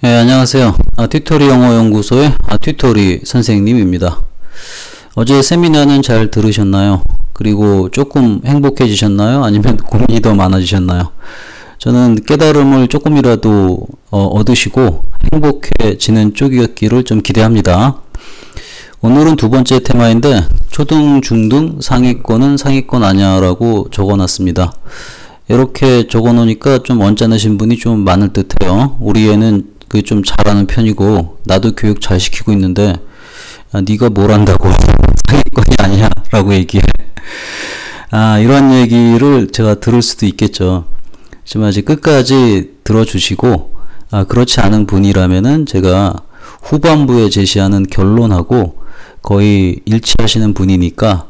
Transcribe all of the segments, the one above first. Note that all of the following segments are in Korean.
네, 안녕하세요. 튜토리 영어연구소의 튜토리 선생님입니다. 어제 세미나는 잘 들으셨나요? 그리고 조금 행복해지셨나요? 아니면 고민이 더 많아지셨나요? 저는 깨달음을 조금이라도 얻으시고 행복해지는 쪽이었기를 좀 기대합니다. 오늘은 두 번째 테마인데 초등, 중등, 상위권은 상위권 아니야 라고 적어놨습니다. 이렇게 적어놓으니까 좀 언짢으신 분이 좀 많을 듯해요. 우리 애는 좀 잘하는 편이고 나도 교육 잘 시키고 있는데 네가 뭘 안다고 상위권이 아니야 라고 얘기해. 이런 얘기를 제가 들을 수도 있겠죠. 하지만 아직 끝까지 들어주시고 그렇지 않은 분이라면은 제가 후반부에 제시하는 결론하고 거의 일치하시는 분이니까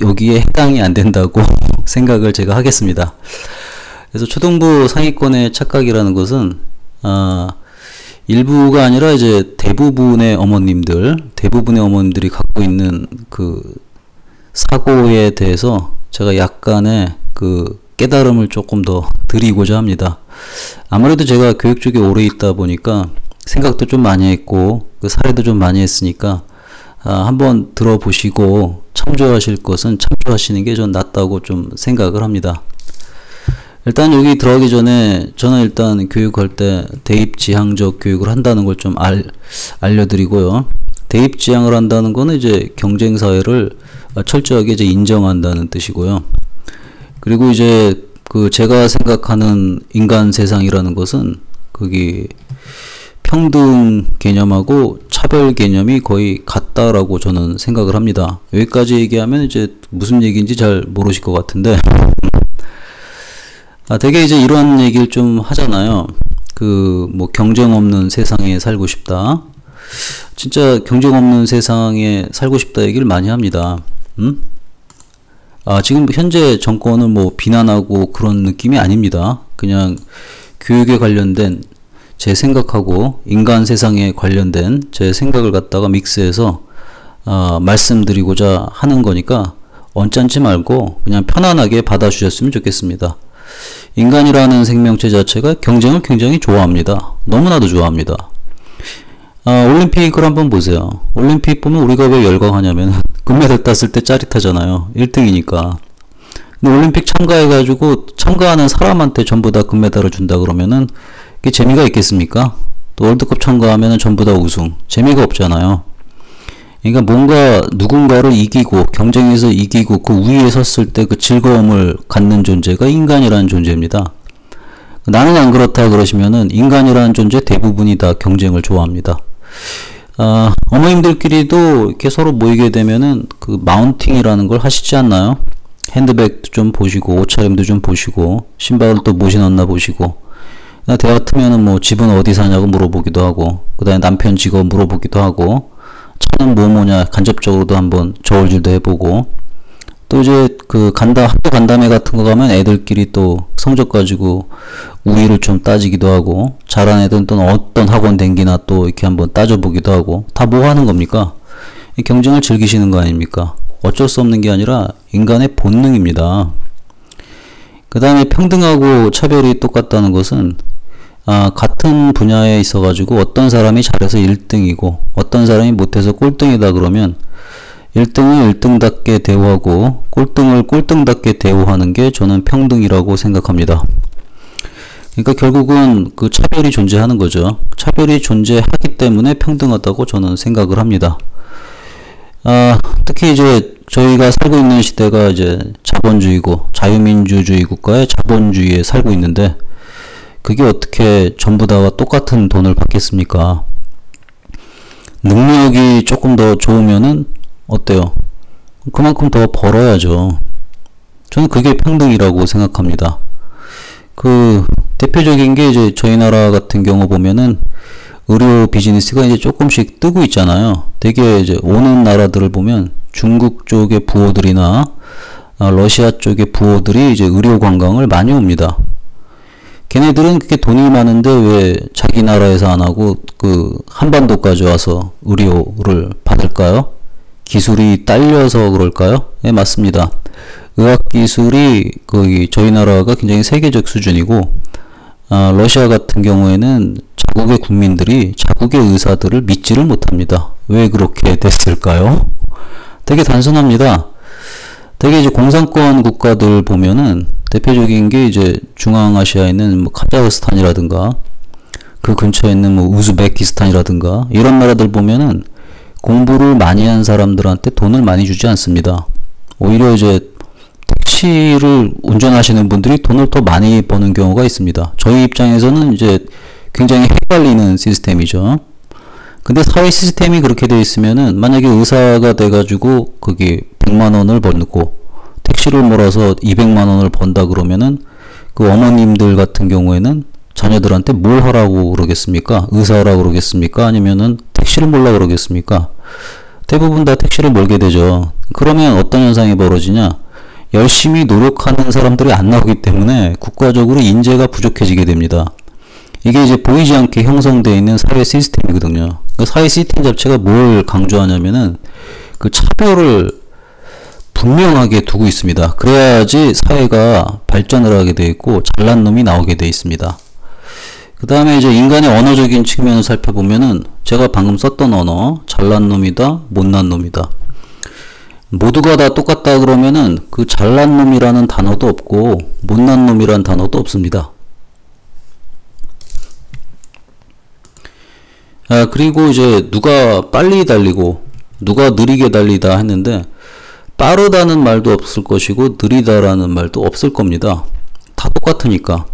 여기에 해당이 안 된다고 생각을 제가 하겠습니다. 그래서 초등부 상위권의 착각이라는 것은 일부가 아니라 이제 대부분의 어머님들이 갖고 있는 그 사고에 대해서 제가 약간의 그 깨달음을 조금 더 드리고자 합니다. 아무래도 제가 교육 쪽에 오래 있다 보니까 생각도 좀 많이 했고 그 사례도 좀 많이 했으니까 한번 들어보시고 참조하실 것은 참조하시는 게 좀 낫다고 좀 생각을 합니다. 일단 여기 들어가기 전에 저는 일단 교육할 때 대입지향적 교육을 한다는 걸 좀 알려드리고요. 대입지향을 한다는 거는 이제 경쟁사회를 철저하게 이제 인정한다는 뜻이고요. 그리고 이제 제가 생각하는 인간 세상이라는 것은 거기 평등 개념하고 차별 개념이 거의 같다라고 저는 생각을 합니다. 여기까지 얘기하면 이제 무슨 얘기인지 잘 모르실 것 같은데 되게 이제 이런 얘기를 좀 하잖아요. 뭐 경쟁 없는 세상에 살고 싶다. 진짜 경쟁 없는 세상에 살고 싶다 얘기를 많이 합니다. 지금 현재 정권을 뭐 비난하고 그런 느낌이 아닙니다. 그냥 교육에 관련된 제 생각하고 인간 세상에 관련된 제 생각을 갖다가 믹스해서 말씀드리고자 하는 거니까 언짢지 말고 그냥 편안하게 받아주셨으면 좋겠습니다. 인간이라는 생명체 자체가 경쟁을 굉장히 좋아합니다. 너무나도 좋아합니다. 올림픽을 한번 보세요. 올림픽 보면 우리가 왜 열광하냐면 금메달 땄을 때 짜릿하잖아요. 1등이니까. 근데 올림픽 참가해가지고 참가하는 사람한테 전부 다 금메달을 준다 그러면은 그게 재미가 있겠습니까? 또 월드컵 참가하면은 전부 다 우승. 재미가 없잖아요. 그러니까 뭔가 누군가를 이기고 경쟁에서 이기고 그 위에 섰을 때 그 즐거움을 갖는 존재가 인간이라는 존재입니다. 나는 안 그렇다 그러시면은 인간이라는 존재 대부분이 다 경쟁을 좋아합니다. 어머님들끼리도 이렇게 서로 모이게 되면은 그 마운팅이라는 걸 하시지 않나요? 핸드백도 좀 보시고 옷차림도 좀 보시고 신발을 또 뭐 신었나 보시고 대화 트면은 뭐 집은 어디 사냐고 물어보기도 하고 그 다음에 남편 직업 물어보기도 하고 차는 뭐냐 간접적으로도 한번 저울질도 해보고 또 이제 학교 간담회 같은 거 가면 애들끼리 또 성적 가지고 우위를 좀 따지기도 하고 잘하는 애들은 또 어떤 학원 댕기나 또 이렇게 한번 따져보기도 하고 다 뭐 하는 겁니까? 이 경쟁을 즐기시는 거 아닙니까? 어쩔 수 없는 게 아니라 인간의 본능입니다. 그 다음에 평등하고 차별이 똑같다는 것은 같은 분야에 있어 가지고 어떤 사람이 잘해서 1등이고 어떤 사람이 못해서 꼴등이다 그러면 1등을 1등답게 대우하고 꼴등을 꼴등답게 대우하는 게 저는 평등이라고 생각합니다. 그러니까 결국은 그 차별이 존재하는 거죠. 차별이 존재하기 때문에 평등하다고 저는 생각을 합니다. 특히 이제 저희가 살고 있는 시대가 이제 자본주의고 자유민주주의 국가의 자본주의에 살고 있는데 그게 어떻게 전부 다가 똑같은 돈을 받겠습니까? 능력이 조금 더 좋으면은 어때요? 그만큼 더 벌어야죠. 저는 그게 평등이라고 생각합니다. 대표적인 게 이제 저희 나라 같은 경우 보면은 의료 비즈니스가 이제 조금씩 뜨고 있잖아요. 되게 이제 오는 나라들을 보면 중국 쪽의 부호들이나 러시아 쪽의 부호들이 이제 의료 관광을 많이 옵니다. 걔네들은 그렇게 돈이 많은데 왜 자기 나라에서 안 하고 한반도까지 와서 의료를 받을까요? 기술이 딸려서 그럴까요? 네, 맞습니다. 의학기술이 저희 나라가 굉장히 세계적 수준이고 러시아 같은 경우에는 자국의 국민들이 자국의 의사들을 믿지를 못합니다. 왜 그렇게 됐을까요? 되게 단순합니다. 되게 이제 공산권 국가들 보면은 대표적인 게 이제 중앙아시아에 있는 뭐 카자흐스탄이라든가 그 근처에 있는 뭐 우즈베키스탄이라든가 이런 나라들 보면은 공부를 많이 한 사람들한테 돈을 많이 주지 않습니다. 오히려 이제 택시를 운전하시는 분들이 돈을 더 많이 버는 경우가 있습니다. 저희 입장에서는 이제 굉장히 헷갈리는 시스템이죠. 근데 사회 시스템이 그렇게 되어 있으면은 만약에 의사가 돼가지고 거기 100만원을 벌고 택시를 몰아서 200만원을 번다 그러면은 그 어머님들 같은 경우에는 자녀들한테 뭘 하라고 그러겠습니까? 의사하라고 그러겠습니까? 아니면은 택시를 몰라 그러겠습니까? 대부분 다 택시를 몰게 되죠. 그러면 어떤 현상이 벌어지냐? 열심히 노력하는 사람들이 안 나오기 때문에 국가적으로 인재가 부족해지게 됩니다. 이게 이제 보이지 않게 형성되어 있는 사회 시스템이거든요. 그 사회 시스템 자체가 뭘 강조하냐면은 그 차별을 분명하게 두고 있습니다. 그래야지 사회가 발전을 하게 되어 있고 잘난 놈이 나오게 되어 있습니다. 그 다음에 이제 인간의 언어적인 측면을 살펴보면은 제가 방금 썼던 언어, 잘난 놈이다, 못난 놈이다. 모두가 다 똑같다 그러면은 그 잘난 놈이라는 단어도 없고 못난 놈이라는 단어도 없습니다. 그리고 이제 누가 빨리 달리고 누가 느리게 달리다 했는데 빠르다는 말도 없을 것이고 느리다라는 말도 없을 겁니다. 다 똑같으니까.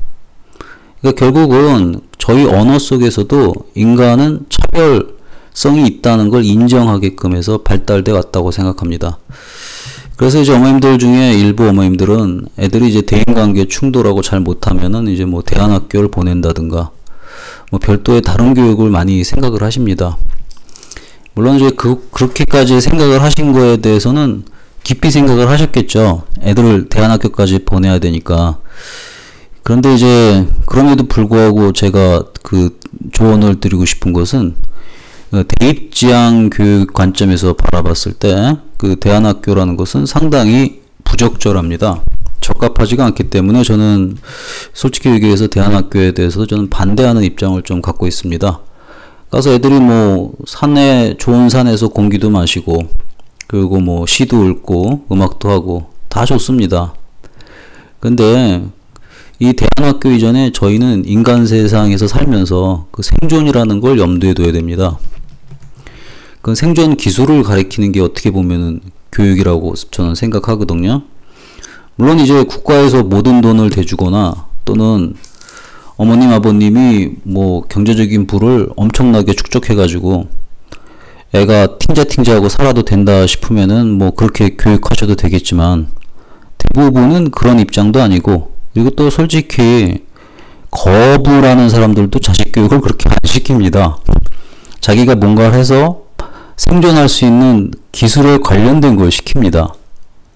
그러니까 결국은 저희 언어 속에서도 인간은 차별성이 있다는 걸 인정하게끔 해서 발달돼 왔다고 생각합니다. 그래서 이제 어머님들 중에 일부 어머님들은 애들이 이제 대인관계 충돌하고 잘 못하면은 이제 뭐 대안학교를 보낸다든가 뭐 별도의 다른 교육을 많이 생각을 하십니다. 물론 이제 그렇게까지 생각을 하신 거에 대해서는 깊이 생각을 하셨겠죠. 애들을 대안학교까지 보내야 되니까. 그런데 이제 그럼에도 불구하고 제가 그 조언을 드리고 싶은 것은 대입지향 교육 관점에서 바라봤을 때 그 대안학교라는 것은 상당히 부적절합니다. 적합하지가 않기 때문에 저는 솔직히 얘기해서 대안학교에 대해서 저는 반대하는 입장을 좀 갖고 있습니다. 가서 애들이 뭐 산에 좋은 산에서 공기도 마시고 그리고 뭐 시도 읽고 음악도 하고 다 좋습니다. 근데 이 대안학교 이전에 저희는 인간 세상에서 살면서 그 생존이라는 걸 염두에 둬야 됩니다. 그 생존 기술을 가리키는 게 어떻게 보면은 교육이라고 저는 생각하거든요. 물론 이제 국가에서 모든 돈을 대주거나 또는 어머님 아버님이 뭐 경제적인 부를 엄청나게 축적해가지고 애가 팅자팅자하고 살아도 된다 싶으면은 뭐 그렇게 교육하셔도 되겠지만 대부분은 그런 입장도 아니고 그리고 또 솔직히 거부라는 사람들도 자식 교육을 그렇게 안 시킵니다. 자기가 뭔가를 해서 생존할 수 있는 기술에 관련된 걸 시킵니다.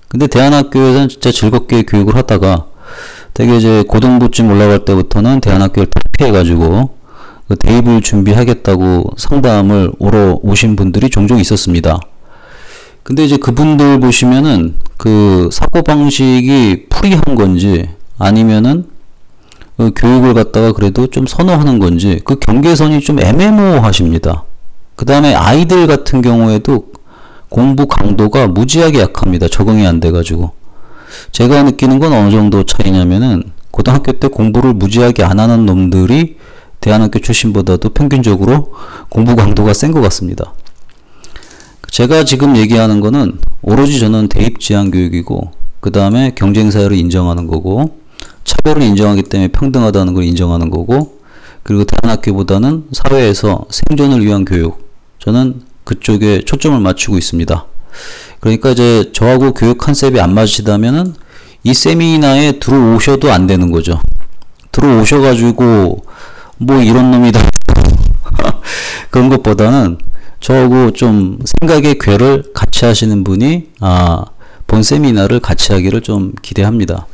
근데 대안학교에서는 진짜 즐겁게 교육을 하다가 되게 이제 고등부쯤 올라갈 때부터는 대안학교를 탈피해가지고 그 대입을 준비하겠다고 상담을 오러 오신 분들이 종종 있었습니다. 근데 이제 그분들 보시면은 그 사고방식이 프리한 건지 아니면은 그 교육을 갖다가 그래도 좀 선호하는 건지 그 경계선이 좀 애매모호하십니다. 그 다음에 아이들 같은 경우에도 공부 강도가 무지하게 약합니다. 적응이 안 돼가지고. 제가 느끼는 건 어느 정도 차이냐면은 고등학교 때 공부를 무지하게 안 하는 놈들이 대안학교 출신보다도 평균적으로 공부 강도가 센 것 같습니다. 제가 지금 얘기하는 거는 오로지 저는 대입지향 교육이고 그 다음에 경쟁사회를 인정하는 거고 차별을 인정하기 때문에 평등하다는 걸 인정하는 거고 그리고 대안학교보다는 사회에서 생존을 위한 교육 저는 그쪽에 초점을 맞추고 있습니다. 그러니까 이제 저하고 교육 컨셉이 안 맞으시다면은 이 세미나에 들어오셔도 안 되는 거죠. 들어오셔가지고 뭐 이런 놈이다 그런 것보다는 저하고 좀 생각의 궤를 같이 하시는 분이 본 세미나를 같이 하기를 좀 기대합니다.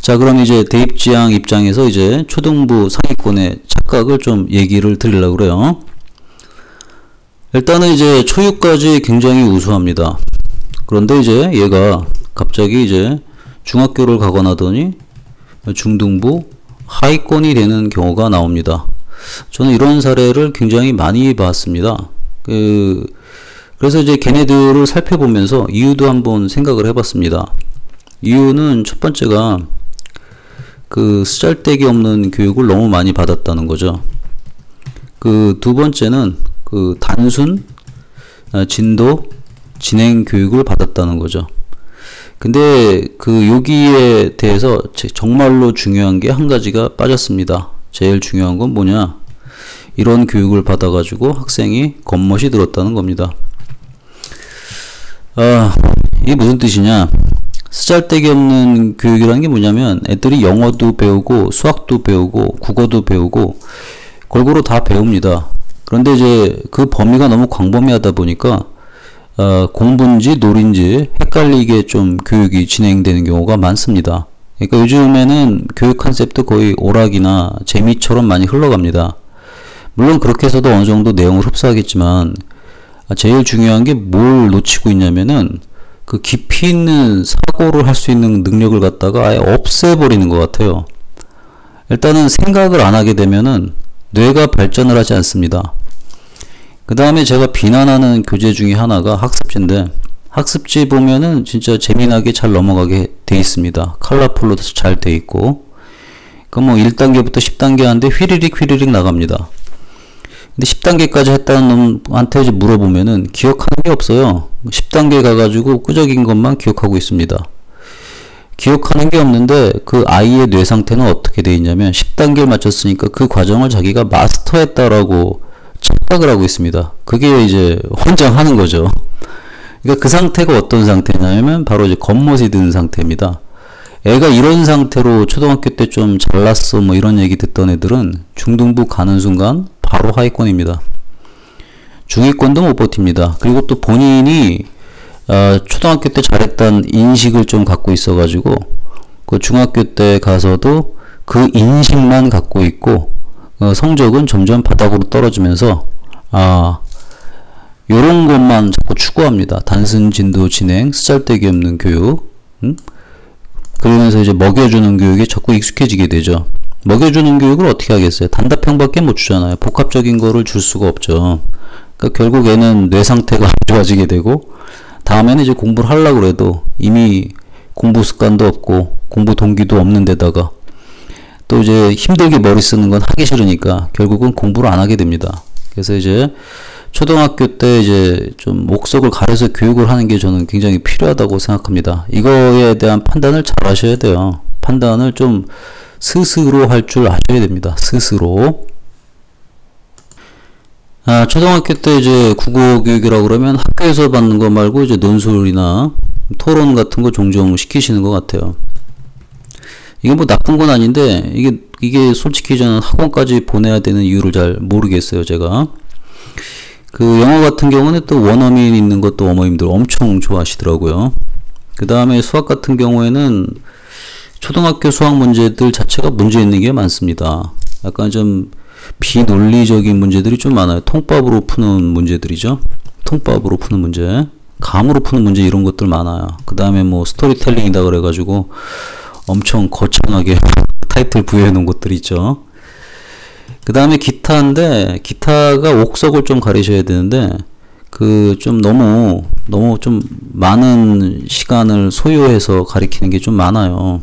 자, 그럼 이제 대입지향 입장에서 이제 초등부 상위권의 착각을 좀 얘기를 드리려고 그래요. 일단은 이제 초육까지 굉장히 우수합니다. 그런데 이제 얘가 갑자기 이제 중학교를 가거나 하더니 중등부, 하위권이 되는 경우가 나옵니다. 저는 이런 사례를 굉장히 많이 봤습니다. 그래서 이제 걔네들을 살펴보면서 이유도 한번 생각을 해봤습니다. 이유는 첫 번째가 쓰잘데기 없는 교육을 너무 많이 받았다는 거죠. 두 번째는 단순 진도 진행 교육을 받았다는 거죠. 근데 여기에 대해서 정말로 중요한 게 한 가지가 빠졌습니다. 제일 중요한 건 뭐냐? 이런 교육을 받아가지고 학생이 겉멋이 들었다는 겁니다. 이게 무슨 뜻이냐? 쓰잘데기 없는 교육이라는 게 뭐냐면 애들이 영어도 배우고 수학도 배우고 국어도 배우고 골고루 다 배웁니다. 그런데 이제 그 범위가 너무 광범위하다 보니까 공부인지 놀인지 헷갈리게 좀 교육이 진행되는 경우가 많습니다. 그러니까 요즘에는 교육 컨셉도 거의 오락이나 재미처럼 많이 흘러갑니다. 물론 그렇게 해서도 어느 정도 내용을 흡수하겠지만 제일 중요한 게 뭘 놓치고 있냐면은 깊이 있는 사고를 할 수 있는 능력을 갖다가 아예 없애버리는 것 같아요. 일단은 생각을 안 하게 되면은 뇌가 발전을 하지 않습니다. 그 다음에 제가 비난하는 교재 중에 하나가 학습지인데, 학습지 보면은 진짜 재미나게 잘 넘어가게 돼 있습니다. 컬러풀로도 잘 돼 있고, 1단계부터 10단계 하는데 휘리릭 나갑니다. 근데 10단계까지 했다는 놈한테 이제 물어보면은 기억하는 게 없어요. 10단계 가가지고 끄적인 것만 기억하고 있습니다. 기억하는 게 없는데 그 아이의 뇌 상태는 어떻게 돼 있냐면 10단계를 마쳤으니까 그 과정을 자기가 마스터했다라고 착각을 하고 있습니다. 그게 이제 환장하는 거죠. 그러니까 그 상태가 어떤 상태냐면 바로 이제 겉멋이 든 상태입니다. 애가 이런 상태로 초등학교 때 좀 잘났어 뭐 이런 얘기 듣던 애들은 중등부 가는 순간 바로 하위권입니다. 중위권도 못 버팁니다. 그리고 또 본인이 초등학교 때 잘했다는 인식을 좀 갖고 있어 가지고 중학교 때 가서도 그 인식만 갖고 있고 성적은 점점 바닥으로 떨어지면서 요런 것만 자꾸 추구합니다. 단순 진도 진행, 쓰잘데기 없는 교육. 그러면서 이제 먹여주는 교육에 자꾸 익숙해지게 되죠. 먹여주는 교육을 어떻게 하겠어요? 단답형밖에 못 주잖아요. 복합적인 거를 줄 수가 없죠. 그러니까 결국 애는 뇌 상태가 안 좋아지게 되고 다음에는 이제 공부를 하려고 해도 이미 공부 습관도 없고 공부 동기도 없는 데다가 또 이제 힘들게 머리 쓰는 건 하기 싫으니까 결국은 공부를 안 하게 됩니다. 그래서 이제 초등학교 때 이제 좀 목적을 가려서 교육을 하는 게 저는 굉장히 필요하다고 생각합니다. 이거에 대한 판단을 잘 하셔야 돼요. 판단을 좀 스스로 할 줄 아셔야 됩니다. 스스로. 초등학교 때 이제 국어 교육이라고 그러면 학교에서 받는 거 말고 이제 논술이나 토론 같은 거 종종 시키시는 것 같아요. 이게 뭐 나쁜 건 아닌데 이게 솔직히 저는 학원까지 보내야 되는 이유를 잘 모르겠어요, 제가. 영어 같은 경우는 또 원어민 있는 것도 어머님들 엄청 좋아하시더라고요. 그 다음에 수학 같은 경우에는 초등학교 수학 문제들 자체가 문제 있는 게 많습니다. 약간 좀 비논리적인 문제들이 좀 많아요. 통밥으로 푸는 문제들이죠. 통밥으로 푸는 문제, 감으로 푸는 문제 이런 것들 많아요. 그 다음에 뭐 스토리텔링이다 그래가지고 엄청 거창하게 타이틀 부여해 놓은 것들 있죠. 그 다음에 기타인데 기타가 옥석을 좀 가리셔야 되는데 좀 너무 좀 많은 시간을 소요해서 가리키는 게 좀 많아요.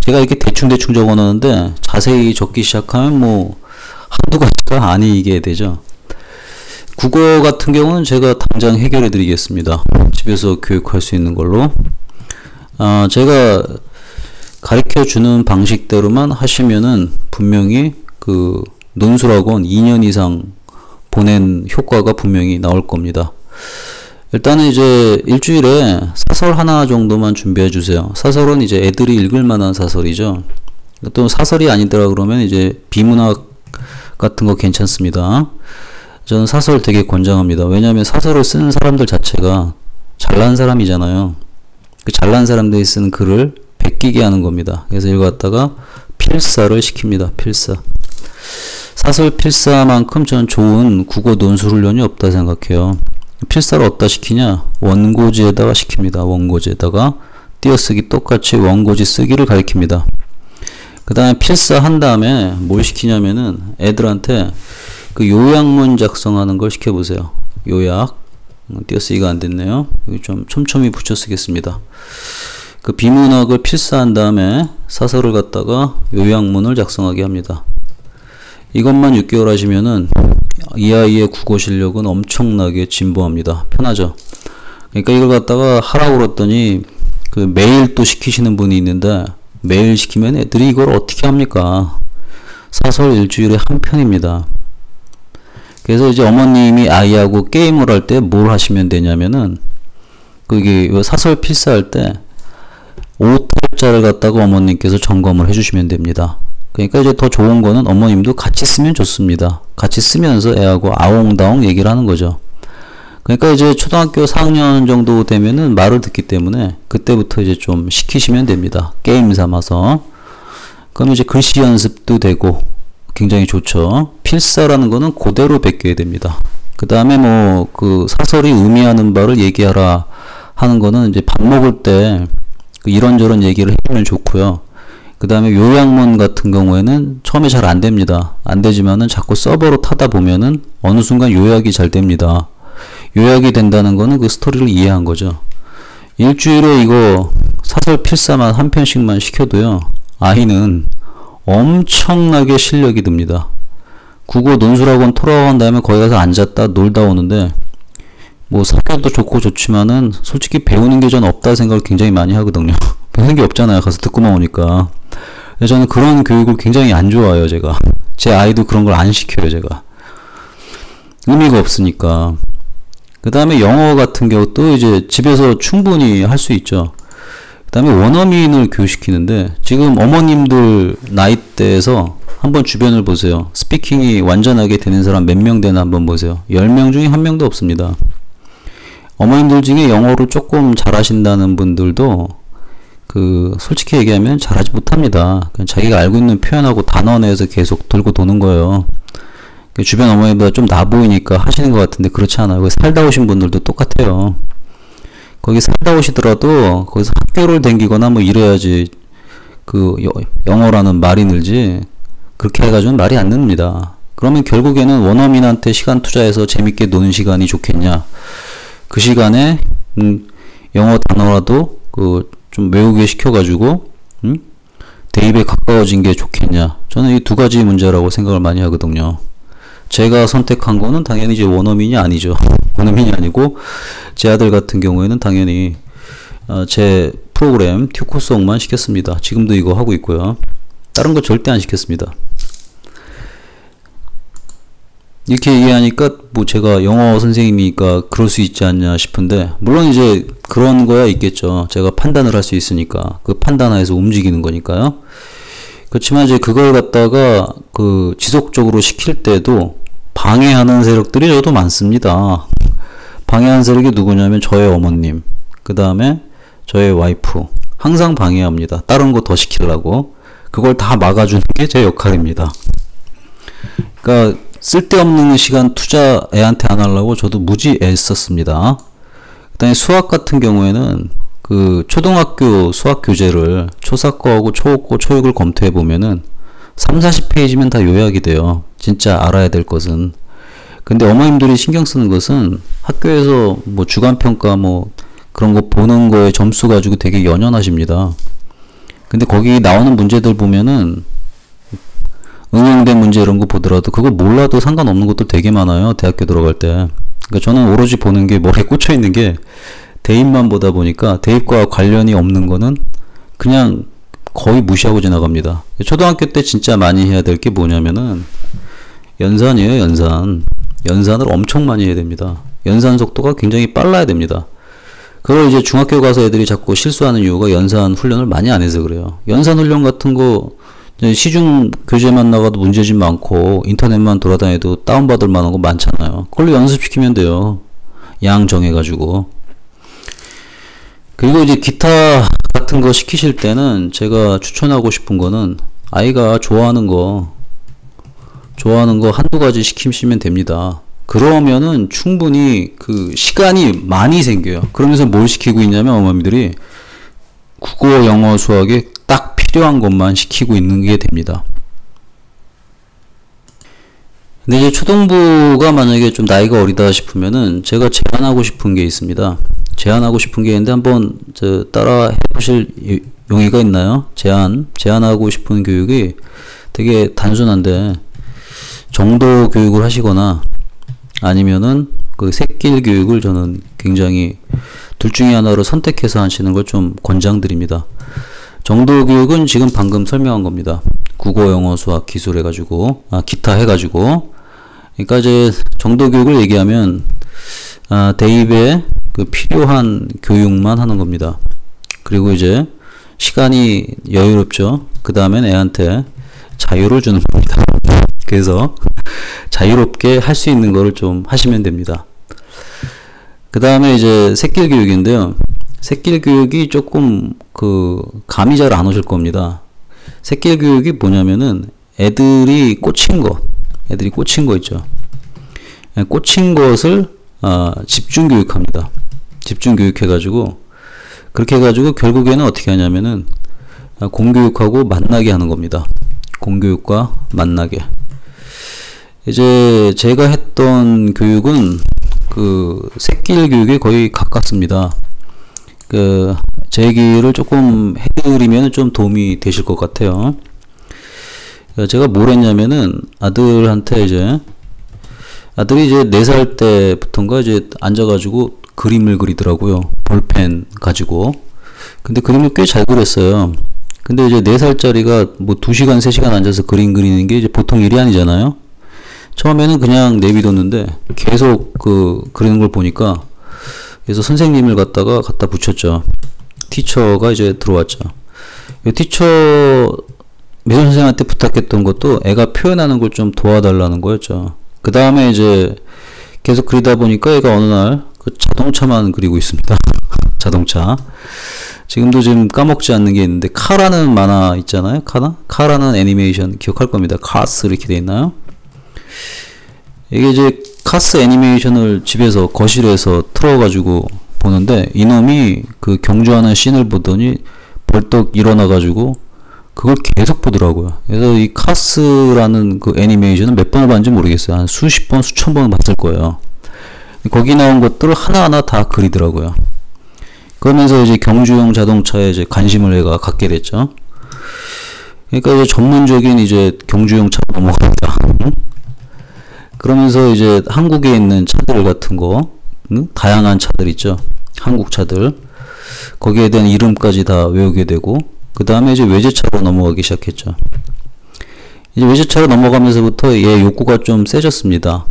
제가 이렇게 대충 적어 놓는데 자세히 적기 시작하면 뭐 한두 가지가 아니게 되죠. 국어 같은 경우는 제가 당장 해결해 드리겠습니다. 집에서 교육할 수 있는 걸로. 제가 가르쳐 주는 방식대로만 하시면은 분명히 논술학원 2년 이상 보낸 효과가 분명히 나올 겁니다. 일단은 이제 일주일에 사설 하나 정도만 준비해 주세요. 사설은 이제 애들이 읽을 만한 사설이죠. 또 사설이 아니더라 그러면 이제 비문학 같은 거 괜찮습니다. 저는 사설 되게 권장합니다. 왜냐하면 사설을 쓰는 사람들 자체가 잘난 사람이잖아요. 그 잘난 사람들이 쓰는 글을 베끼게 하는 겁니다. 그래서 이거 갖다가 필사를 시킵니다. 필사. 사설 필사만큼 저는 좋은 국어 논술 훈련이 없다 생각해요. 필사를 어디다 시키냐? 원고지에다가 시킵니다. 원고지에다가 띄어쓰기 똑같이 원고지 쓰기를 가르칩니다. 그 다음에 필사한 다음에 뭘 시키냐면은 애들한테 그 요약문 작성하는 걸 시켜보세요. 요약. 띄어쓰기가 안 됐네요. 여기 좀 촘촘히 붙여 쓰겠습니다. 그 비문학을 필사한 다음에 사설을 갖다가 요약문을 작성하게 합니다. 이것만 6개월 하시면은 이 아이의 국어 실력은 엄청나게 진보합니다. 편하죠. 그러니까 이걸 갖다가 하라고 그랬더니 그 매일 또 시키시는 분이 있는데 매일 시키면 애들이 이걸 어떻게 합니까? 사설 일주일에 한 편입니다. 그래서 이제 어머님이 아이하고 게임을 할 때 뭘 하시면 되냐면은 그게 사설 필사할 때 5탈자를 갖다가 어머님께서 점검을 해주시면 됩니다. 그러니까 이제 더 좋은 거는 어머님도 같이 쓰면 좋습니다. 같이 쓰면서 애하고 아웅다웅 얘기를 하는 거죠. 그러니까 이제 초등학교 4학년 정도 되면은 말을 듣기 때문에 그때부터 이제 좀 시키시면 됩니다. 게임 삼아서. 그럼 이제 글씨 연습도 되고 굉장히 좋죠. 필사라는 거는 그대로 베껴야 됩니다. 그 다음에 뭐 그 사설이 의미하는 바를 얘기하라 하는 거는 이제 밥 먹을 때 이런저런 얘기를 해주면 좋고요. 그 다음에 요약문 같은 경우에는 처음에 잘 안 됩니다. 안 되지만은 자꾸 서버로 타다 보면은 어느 순간 요약이 잘 됩니다. 요약이 된다는 거는 그 스토리를 이해한 거죠. 일주일에 이거 사설 필사만 한 편씩만 시켜도요. 아이는 엄청나게 실력이 듭니다. 국어 논술학원 토라고 한 다음에 거기 가서 앉았다 놀다 오는데 뭐 성격도 좋고 좋지만은 솔직히 배우는 게 전 없다 생각을 굉장히 많이 하거든요. 배우는 게 없잖아요. 가서 듣고만 오니까. 그래서 저는 그런 교육을 굉장히 안 좋아해요. 제가. 제 아이도 그런 걸 안 시켜요. 제가. 의미가 없으니까. 그 다음에 영어 같은 경우도 이제 집에서 충분히 할 수 있죠. 그 다음에 원어민을 교육시키는데 지금 어머님들 나이대에서 한번 주변을 보세요. 스피킹이 완전하게 되는 사람 몇 명 되나 한번 보세요. 10명 중에 1명도 없습니다. 어머님들 중에 영어를 조금 잘하신다는 분들도 솔직히 얘기하면 잘하지 못합니다. 그냥 자기가 알고 있는 표현하고 단어 내에서 계속 돌고 도는 거예요. 주변 어머니보다 좀 나아 보이니까 하시는 것 같은데 그렇지 않아요. 살다 오신 분들도 똑같아요. 거기 살다 오시더라도 거기서 학교를 다니거나 뭐 이래야지 영어라는 말이 늘지 그렇게 해가지고는 말이 안 늡니다. 그러면 결국에는 원어민한테 시간 투자해서 재밌게 노는 시간이 좋겠냐. 그 시간에 영어 단어라도 좀 외우게 시켜가지고 대입에 가까워진 게 좋겠냐. 저는 이 두 가지 문제라고 생각을 많이 하거든요. 제가 선택한 거는 당연히 이제 원어민이 아니죠. 원어민이 아니고 제 아들 같은 경우에는 당연히 제 프로그램 튜코송만 시켰습니다. 지금도 이거 하고 있고요. 다른 거 절대 안 시켰습니다. 이렇게 얘기하니까 뭐 제가 영어 선생님이니까 그럴 수 있지 않냐 싶은데 물론 이제 그런 거야 있겠죠. 제가 판단을 할 수 있으니까 그 판단하에서 움직이는 거니까요. 그렇지만 이제 그걸 갖다가 지속적으로 시킬 때도 방해하는 세력들이 저도 많습니다. 방해하는 세력이 누구냐면 저의 어머님, 그 다음에 저의 와이프 항상 방해합니다. 다른 거 더 시키려고. 그걸 다 막아주는 게 제 역할입니다. 그러니까 쓸데없는 시간 투자 애한테 안 하려고 저도 무지 애썼습니다. 그 다음에 수학 같은 경우에는 초등학교 수학 교재를 초사과하고 초오과 초육을 검토해 보면은 30-40페이지면 다 요약이 돼요. 진짜 알아야 될 것은. 근데 어머님들이 신경 쓰는 것은 학교에서 뭐 주간평가 뭐 그런 거 보는 거에 점수 가지고 되게 연연하십니다. 근데 거기 나오는 문제들 보면은 응용된 문제 이런 거 보더라도 그거 몰라도 상관없는 것도 되게 많아요. 대학교 들어갈 때. 그러니까 저는 오로지 보는 게 머리에 꽂혀 있는 게 대입만 보다 보니까 대입과 관련이 없는 거는 그냥 거의 무시하고 지나갑니다. 초등학교 때 진짜 많이 해야 될 게 뭐냐면은 연산이에요. 연산. 연산을 엄청 많이 해야 됩니다. 연산 속도가 굉장히 빨라야 됩니다. 그걸 이제 중학교 가서 애들이 자꾸 실수하는 이유가 연산 훈련을 많이 안 해서 그래요. 연산 훈련 같은 거 시중 교재만 나가도 문제집 많고 인터넷만 돌아다녀도 다운받을 만한 거 많잖아요. 그걸로 연습시키면 돼요. 양 정해가지고. 그리고 이제 기타 같은 거 시키실 때는 제가 추천하고 싶은 거는 아이가 좋아하는 거 한두 가지 시키시면 됩니다. 그러면은 충분히 시간이 많이 생겨요. 그러면서 뭘 시키고 있냐면 어머니들이 국어, 영어, 수학에 딱 필요한 것만 시키고 있는 게 됩니다. 근데 이제 초등부가 만약에 좀 나이가 어리다 싶으면은 제가 제안하고 싶은 게 있습니다. 제안하고 싶은 게 있는데 한번 따라 해보실 용의가 있나요? 제안하고 싶은 교육이 되게 단순한데, 정도 교육을 하시거나 아니면은 그 새길 교육을 저는 굉장히 둘 중에 하나로 선택해서 하시는 걸 좀 권장드립니다. 정도 교육은 지금 방금 설명한 겁니다. 국어, 영어, 수학, 기술 해가지고, 기타 해가지고. 그러니까 이제 정도 교육을 얘기하면, 대입에 그 필요한 교육만 하는 겁니다. 그리고 이제 시간이 여유롭죠. 그 다음엔 애한테 자유를 주는 겁니다. 그래서 자유롭게 할 수 있는 거를 좀 하시면 됩니다. 그 다음에 이제 새길 교육인데요. 새길 교육이 조금 감이 잘 안 오실 겁니다. 새길 교육이 뭐냐면은 애들이 꽂힌 거 있죠. 꽂힌 것을 집중 교육합니다. 집중 교육해가지고, 그렇게 해가지고 결국에는 어떻게 하냐면은 공교육하고 만나게 하는 겁니다. 공교육과 만나게. 이제 제가 했던 교육은 새길 교육에 거의 가깝습니다. 제 얘기를 조금 해드리면 좀 도움이 되실 것 같아요. 제가 뭘 했냐면은 아들이 이제 4살 때부터인가 이제 앉아가지고 그림을 그리더라고요. 볼펜 가지고. 근데 그림을 꽤 잘 그렸어요. 근데 이제 4살짜리가 뭐 2시간, 3시간 앉아서 그림 그리는 게 이제 보통 일이 아니잖아요. 처음에는 그냥 내비뒀는데 계속 그리는 걸 보니까, 그래서 선생님을 갖다 붙였죠. 티처가 이제 들어왔죠. 티처 미술 선생님한테 부탁했던 것도 애가 표현하는 걸 좀 도와달라는 거였죠. 그 다음에 이제 계속 그리다 보니까 애가 어느 날 자동차만 그리고 있습니다. 자동차. 지금도 지금 까먹지 않는 게 있는데, 카라는 만화 있잖아요. 카라는 애니메이션 기억할 겁니다. 카스 이렇게 돼 있나요? 이게 이제 카스 애니메이션을 집에서 거실에서 틀어가지고 보는데, 이놈이 경주하는 씬을 보더니 벌떡 일어나가지고 그걸 계속 보더라고요. 그래서 이 카스라는 애니메이션은 몇 번을 봤는지 모르겠어요. 한 수십 번, 수천 번은 봤을 거예요. 거기 나온 것들을 하나하나 다 그리더라고요. 그러면서 이제 경주용 자동차에 이제 관심을 얘가 갖게 됐죠. 그러니까 이제 전문적인 이제 경주용 차 넘어갑니다. 그러면서 이제 한국에 있는 차들 같은 거, 다양한 차들 있죠. 한국 차들. 거기에 대한 이름까지 다 외우게 되고, 그 다음에 이제 외제차로 넘어가기 시작했죠. 이제 외제차로 넘어가면서부터 얘 욕구가 좀 세졌습니다.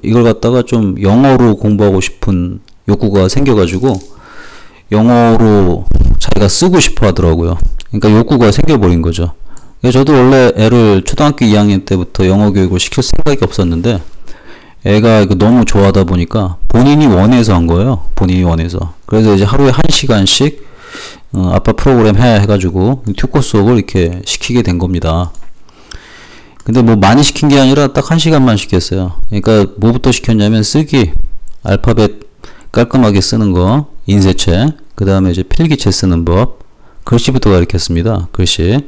이걸 갖다가 좀 영어로 공부하고 싶은 욕구가 생겨가지고, 영어로 자기가 쓰고 싶어 하더라고요. 그러니까 욕구가 생겨버린 거죠. 저도 원래 애를 초등학교 2학년 때부터 영어 교육을 시킬 생각이 없었는데, 애가 너무 좋아하다 보니까 본인이 원해서 한 거예요. 본인이 원해서. 그래서 이제 하루에 1시간씩 아빠 프로그램 해가지고 튜코 수업을 이렇게 시키게 된 겁니다. 근데 뭐 많이 시킨 게 아니라 딱 1시간만 시켰어요. 그러니까 뭐부터 시켰냐면 쓰기, 알파벳 깔끔하게 쓰는 거, 인쇄체, 그 다음에 이제 필기체 쓰는 법, 글씨부터 가르쳤습니다. 글씨.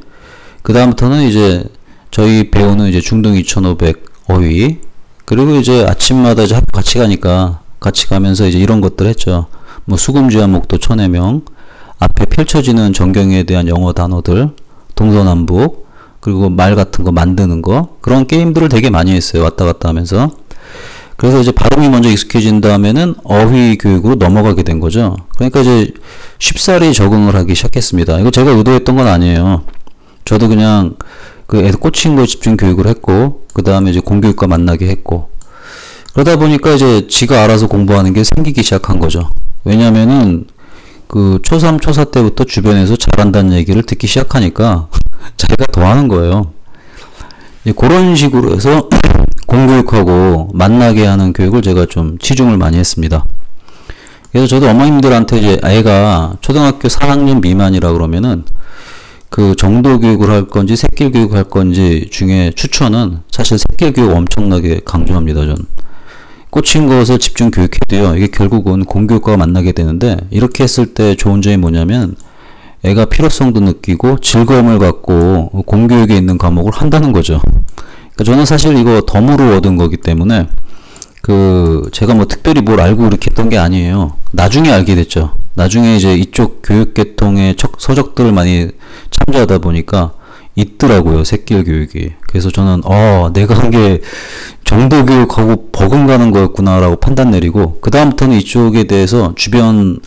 그 다음부터는 이제 저희 배우는 이제 중등 2500 어휘, 그리고 이제 아침마다 이제 학교 같이 가니까 같이 가면서 이제 이런 것들 했죠. 뭐 수금지와 목도 천해명, 앞에 펼쳐지는 전경에 대한 영어 단어들, 동서남북, 그리고 말 같은 거 만드는 거, 그런 게임들을 되게 많이 했어요. 왔다 갔다 하면서. 그래서 이제 발음이 먼저 익숙해진 다음에는 어휘 교육으로 넘어가게 된 거죠. 그러니까 이제 쉽사리 적응을 하기 시작했습니다. 이거 제가 의도했던 건 아니에요. 저도 그냥 애들 꽂힌 거 집중 교육을 했고, 그 다음에 이제 공교육과 만나게 했고, 그러다 보니까 이제 지가 알아서 공부하는 게 생기기 시작한 거죠. 왜냐면은 초3, 초4 때부터 주변에서 잘한다는 얘기를 듣기 시작하니까 자기가 더 하는 거예요. 그런 식으로 해서 공교육하고 만나게 하는 교육을 제가 좀 치중을 많이 했습니다. 그래서 저도 어머님들한테 이제 애가 초등학교 4학년 미만이라 그러면은 정도 교육을 할 건지 새길 교육을 할 건지 중에 추천은 사실 새길 교육 엄청나게 강조합니다. 전 꽂힌 것을 집중 교육해도요, 이게 결국은 공교육과 만나게 되는데, 이렇게 했을 때 좋은 점이 뭐냐면 애가 필요성도 느끼고 즐거움을 갖고 공교육에 있는 과목을 한다는 거죠. 그러니까 저는 사실 이거 덤으로 얻은 거기 때문에 제가 뭐 특별히 뭘 알고 이렇게 했던 게 아니에요. 나중에 알게 됐죠. 나중에 이제 이쪽 교육계통의 서적들을 많이 참조하다 보니까 있더라고요, 새끼 교육이. 그래서 저는 내가 한 게 정도 교육하고 버금가는 거였구나라고 판단 내리고, 그 다음부터는 이쪽에 대해서 주변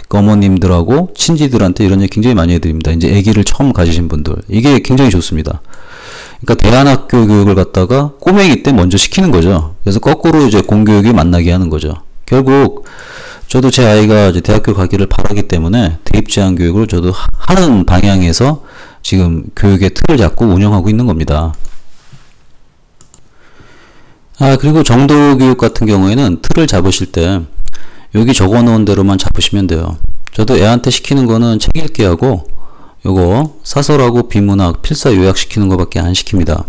어머님들하고 친지들한테 이런 얘기 굉장히 많이 해드립니다. 이제 아기를 처음 가지신 분들, 이게 굉장히 좋습니다. 그러니까 대안학교 교육을 갖다가 꼬맹이 때 먼저 시키는 거죠. 그래서 거꾸로 이제 공교육이 만나게 하는 거죠. 결국 저도 제 아이가 이제 대학교 가기를 바라기 때문에 대입 제한 교육을 저도 하는 방향에서 지금 교육의 틀을 잡고 운영하고 있는 겁니다. 그리고 정도 교육 같은 경우에는 틀을 잡으실 때 여기 적어 놓은 대로만 잡으시면 돼요. 저도 애한테 시키는 거는 책 읽기 하고 요거 사설하고 비문학 필사 요약 시키는 거밖에 안 시킵니다.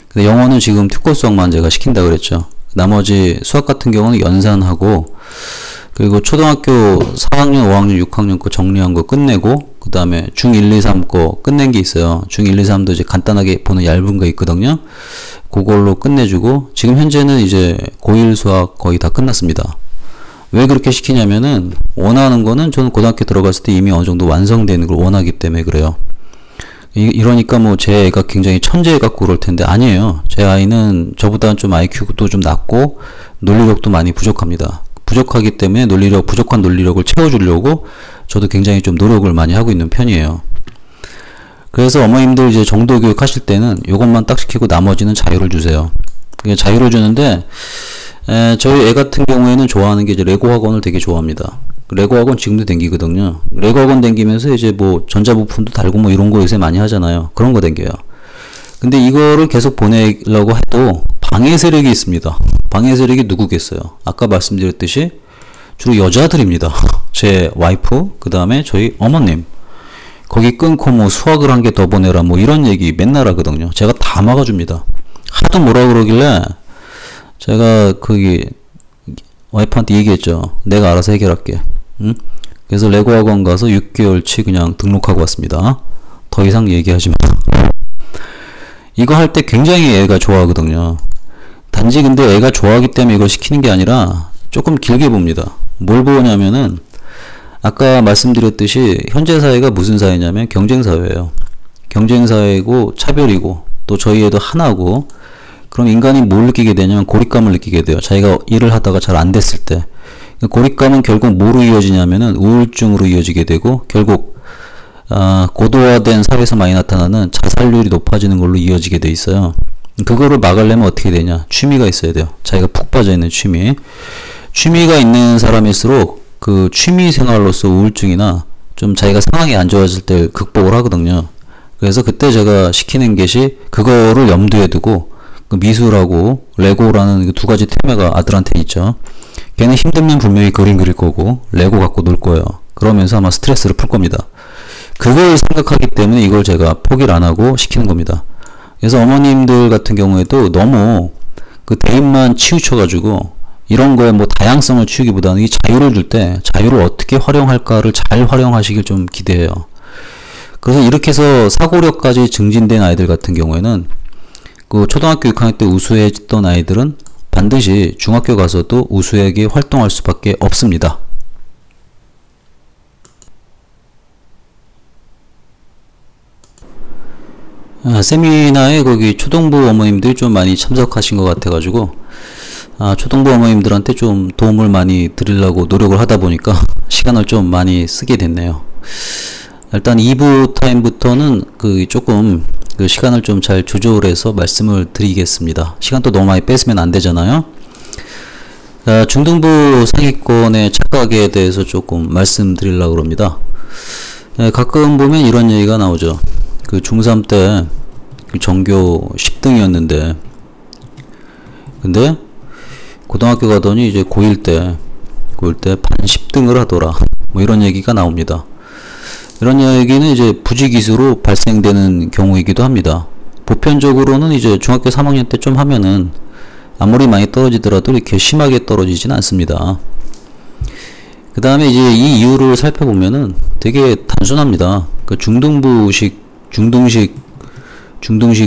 근데 영어는 지금 특권 수학만 제가 시킨다 그랬죠. 나머지 수학 같은 경우는 연산하고, 그리고 초등학교 4학년, 5학년, 6학년 거 정리한 거 끝내고, 그 다음에 중 1, 2, 3 거 끝낸 게 있어요. 중 1, 2, 3도 이제 간단하게 보는 얇은 거 있거든요. 그걸로 끝내주고, 지금 현재는 이제 고1 수학 거의 다 끝났습니다. 왜 그렇게 시키냐면은 원하는 거는 저는 고등학교 들어갔을 때 이미 어느 정도 완성되는 걸 원하기 때문에 그래요. 이러니까 뭐 제 애가 굉장히 천재 같고 그럴 텐데 아니에요. 제 아이는 저보다는 좀 IQ도 좀 낮고 논리력도 많이 부족합니다. 부족하기 때문에 부족한 논리력을 채워주려고 저도 굉장히 좀 노력을 많이 하고 있는 편이에요. 그래서 어머님들 이제 정도 교육 하실 때는 이것만 딱 시키고 나머지는 자유를 주세요. 자유를 주는데 저희 애 같은 경우에는 좋아하는 게 이제 레고 학원을 되게 좋아합니다. 레고 학원 지금도 댕기거든요. 레고 학원 댕기면서 이제 뭐 전자부품도 달고 뭐 이런 거 요새 많이 하잖아요. 그런 거 댕겨요. 근데 이거를 계속 보내려고 해도 방해 세력이 있습니다. 방해 세력이 누구겠어요? 아까 말씀드렸듯이 주로 여자들입니다. 제 와이프, 그 다음에 저희 어머님. 거기 끊고 뭐 수학을 한 개 더 보내라 뭐 이런 얘기 맨날 하거든요. 제가 다 막아줍니다. 하도 뭐라 그러길래 제가 와이프한테 얘기했죠. 내가 알아서 해결할게. 응? 그래서 레고 학원 가서 6개월치 그냥 등록하고 왔습니다. 더 이상 얘기하지 마. 이거 할 때 굉장히 애가 좋아하거든요. 단지 근데 애가 좋아하기 때문에 이걸 시키는 게 아니라 조금 길게 봅니다. 뭘 보냐면은 아까 말씀드렸듯이 현재 사회가 무슨 사회냐면 경쟁사회예요. 경쟁사회고 차별이고 또 저희 애도 하나고, 그럼 인간이 뭘 느끼게 되냐면 고립감을 느끼게 돼요. 자기가 일을 하다가 잘 안 됐을 때. 고립감은 결국 뭐로 이어지냐면은 우울증으로 이어지게 되고, 결국 고도화된 사회에서 많이 나타나는 자살률이 높아지는 걸로 이어지게 돼 있어요. 그거를 막으려면 어떻게 되냐? 취미가 있어야 돼요. 자기가 푹 빠져있는 취미. 취미가 있는 사람일수록 그 취미 생활로서 우울증이나 좀 자기가 상황이 안 좋아질 때 극복을 하거든요. 그래서 그때 제가 시키는 것이 그거를 염두에 두고, 그 미술하고 레고라는 두 가지 테마가 아들한테 있죠. 걔는 힘들면 분명히 그림 그릴 거고 레고 갖고 놀 거예요. 그러면서 아마 스트레스를 풀 겁니다. 그걸 생각하기 때문에 이걸 제가 포기를 안 하고 시키는 겁니다. 그래서 어머님들 같은 경우에도 너무 그 대입만 치우쳐 가지고 이런 거에 뭐 다양성을 치우기보다는 이 자유를 줄 때 자유를 어떻게 활용할까를 잘 활용하시길 좀 기대해요. 그래서 이렇게 해서 사고력까지 증진된 아이들 같은 경우에는 그 초등학교 6학년 때 우수했던 아이들은 반드시 중학교 가서도 우수하게 활동할 수밖에 없습니다. 세미나에 거기 초등부 어머님들이 좀 많이 참석하신 것 같아가지고 초등부 어머님들한테 좀 도움을 많이 드리려고 노력을 하다 보니까 시간을 좀 많이 쓰게 됐네요. 일단 2부 타임부터는 조금 시간을 좀 잘 조절해서 말씀을 드리겠습니다. 시간 또 너무 많이 뺏으면 안 되잖아요. 중등부 상위권의 착각에 대해서 조금 말씀드리려고 합니다. 가끔 보면 이런 얘기가 나오죠. 중3 때 전교 10등이었는데 근데 고등학교 가더니 이제 고1 때 반 10등을 하더라. 뭐 이런 얘기가 나옵니다. 이런 얘기는 이제 부지기수로 발생되는 경우이기도 합니다. 보편적으로는 이제 중학교 3학년 때 좀 하면은 아무리 많이 떨어지더라도 이렇게 심하게 떨어지진 않습니다. 그 다음에 이제 이 이유를 살펴보면은 되게 단순합니다. 그 중등식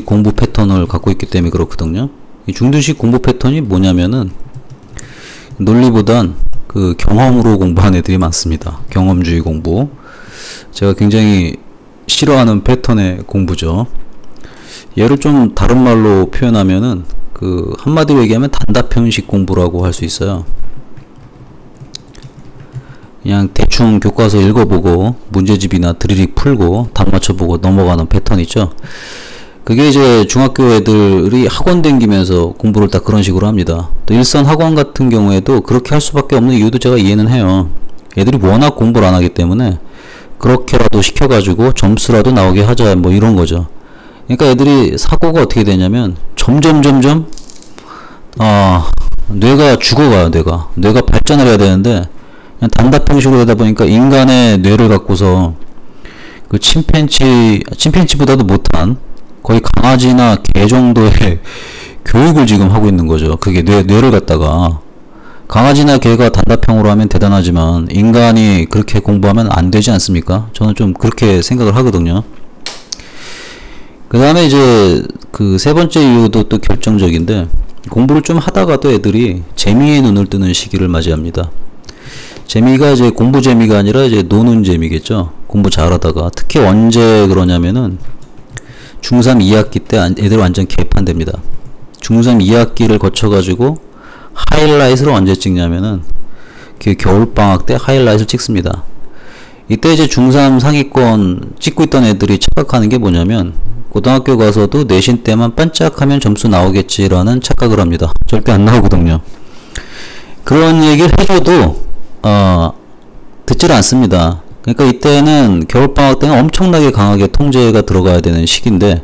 공부 패턴을 갖고 있기 때문에 그렇거든요. 이 중등식 공부 패턴이 뭐냐면은 논리보단 그 경험으로 공부하는 애들이 많습니다. 경험주의 공부. 제가 굉장히 싫어하는 패턴의 공부죠. 얘를 좀 다른 말로 표현하면은 그 한마디로 얘기하면 단답형식 공부라고 할 수 있어요. 그냥 대충 교과서 읽어보고 문제집이나 드리릭 풀고 답 맞춰보고 넘어가는 패턴 있죠. 그게 이제 중학교 애들이 학원 다니면서 공부를 다 그런 식으로 합니다. 또 일선 학원 같은 경우에도 그렇게 할 수밖에 없는 이유도 제가 이해는 해요. 애들이 워낙 공부를 안 하기 때문에 그렇게라도 시켜가지고 점수라도 나오게 하자 뭐 이런 거죠. 그러니까 애들이 사고가 어떻게 되냐면 점점 뇌가 죽어가요. 뇌가 발전을 해야 되는데 그냥 단답형식으로 되다 보니까 인간의 뇌를 갖고서 그 침팬지보다도 못한 거의 강아지나 개 정도의 교육을 지금 하고 있는 거죠. 그게 뇌를 갖다가 강아지나 개가 단답형으로 하면 대단하지만 인간이 그렇게 공부하면 안 되지 않습니까? 저는 좀 그렇게 생각을 하거든요. 그 다음에 이제 그 세 번째 이유도 또 결정적인데 공부를 좀 하다가도 애들이 재미에 눈을 뜨는 시기를 맞이합니다. 재미가 이제 공부 재미가 아니라 이제 노는 재미겠죠. 공부 잘하다가 특히 언제 그러냐면은 중3 2학기 때 애들 완전 개판됩니다. 중3 2학기를 거쳐가지고 하이라이트를 언제 찍냐면은 그 겨울방학 때 하이라이트를 찍습니다. 이때 이제 중3 상위권 찍고 있던 애들이 착각하는 게 뭐냐면 고등학교 가서도 내신 때만 반짝하면 점수 나오겠지라는 착각을 합니다. 절대 안 나오거든요. 그런 얘기를 해줘도 듣질 않습니다. 그러니까 이때는 겨울방학 때는 엄청나게 강하게 통제가 들어가야 되는 시기인데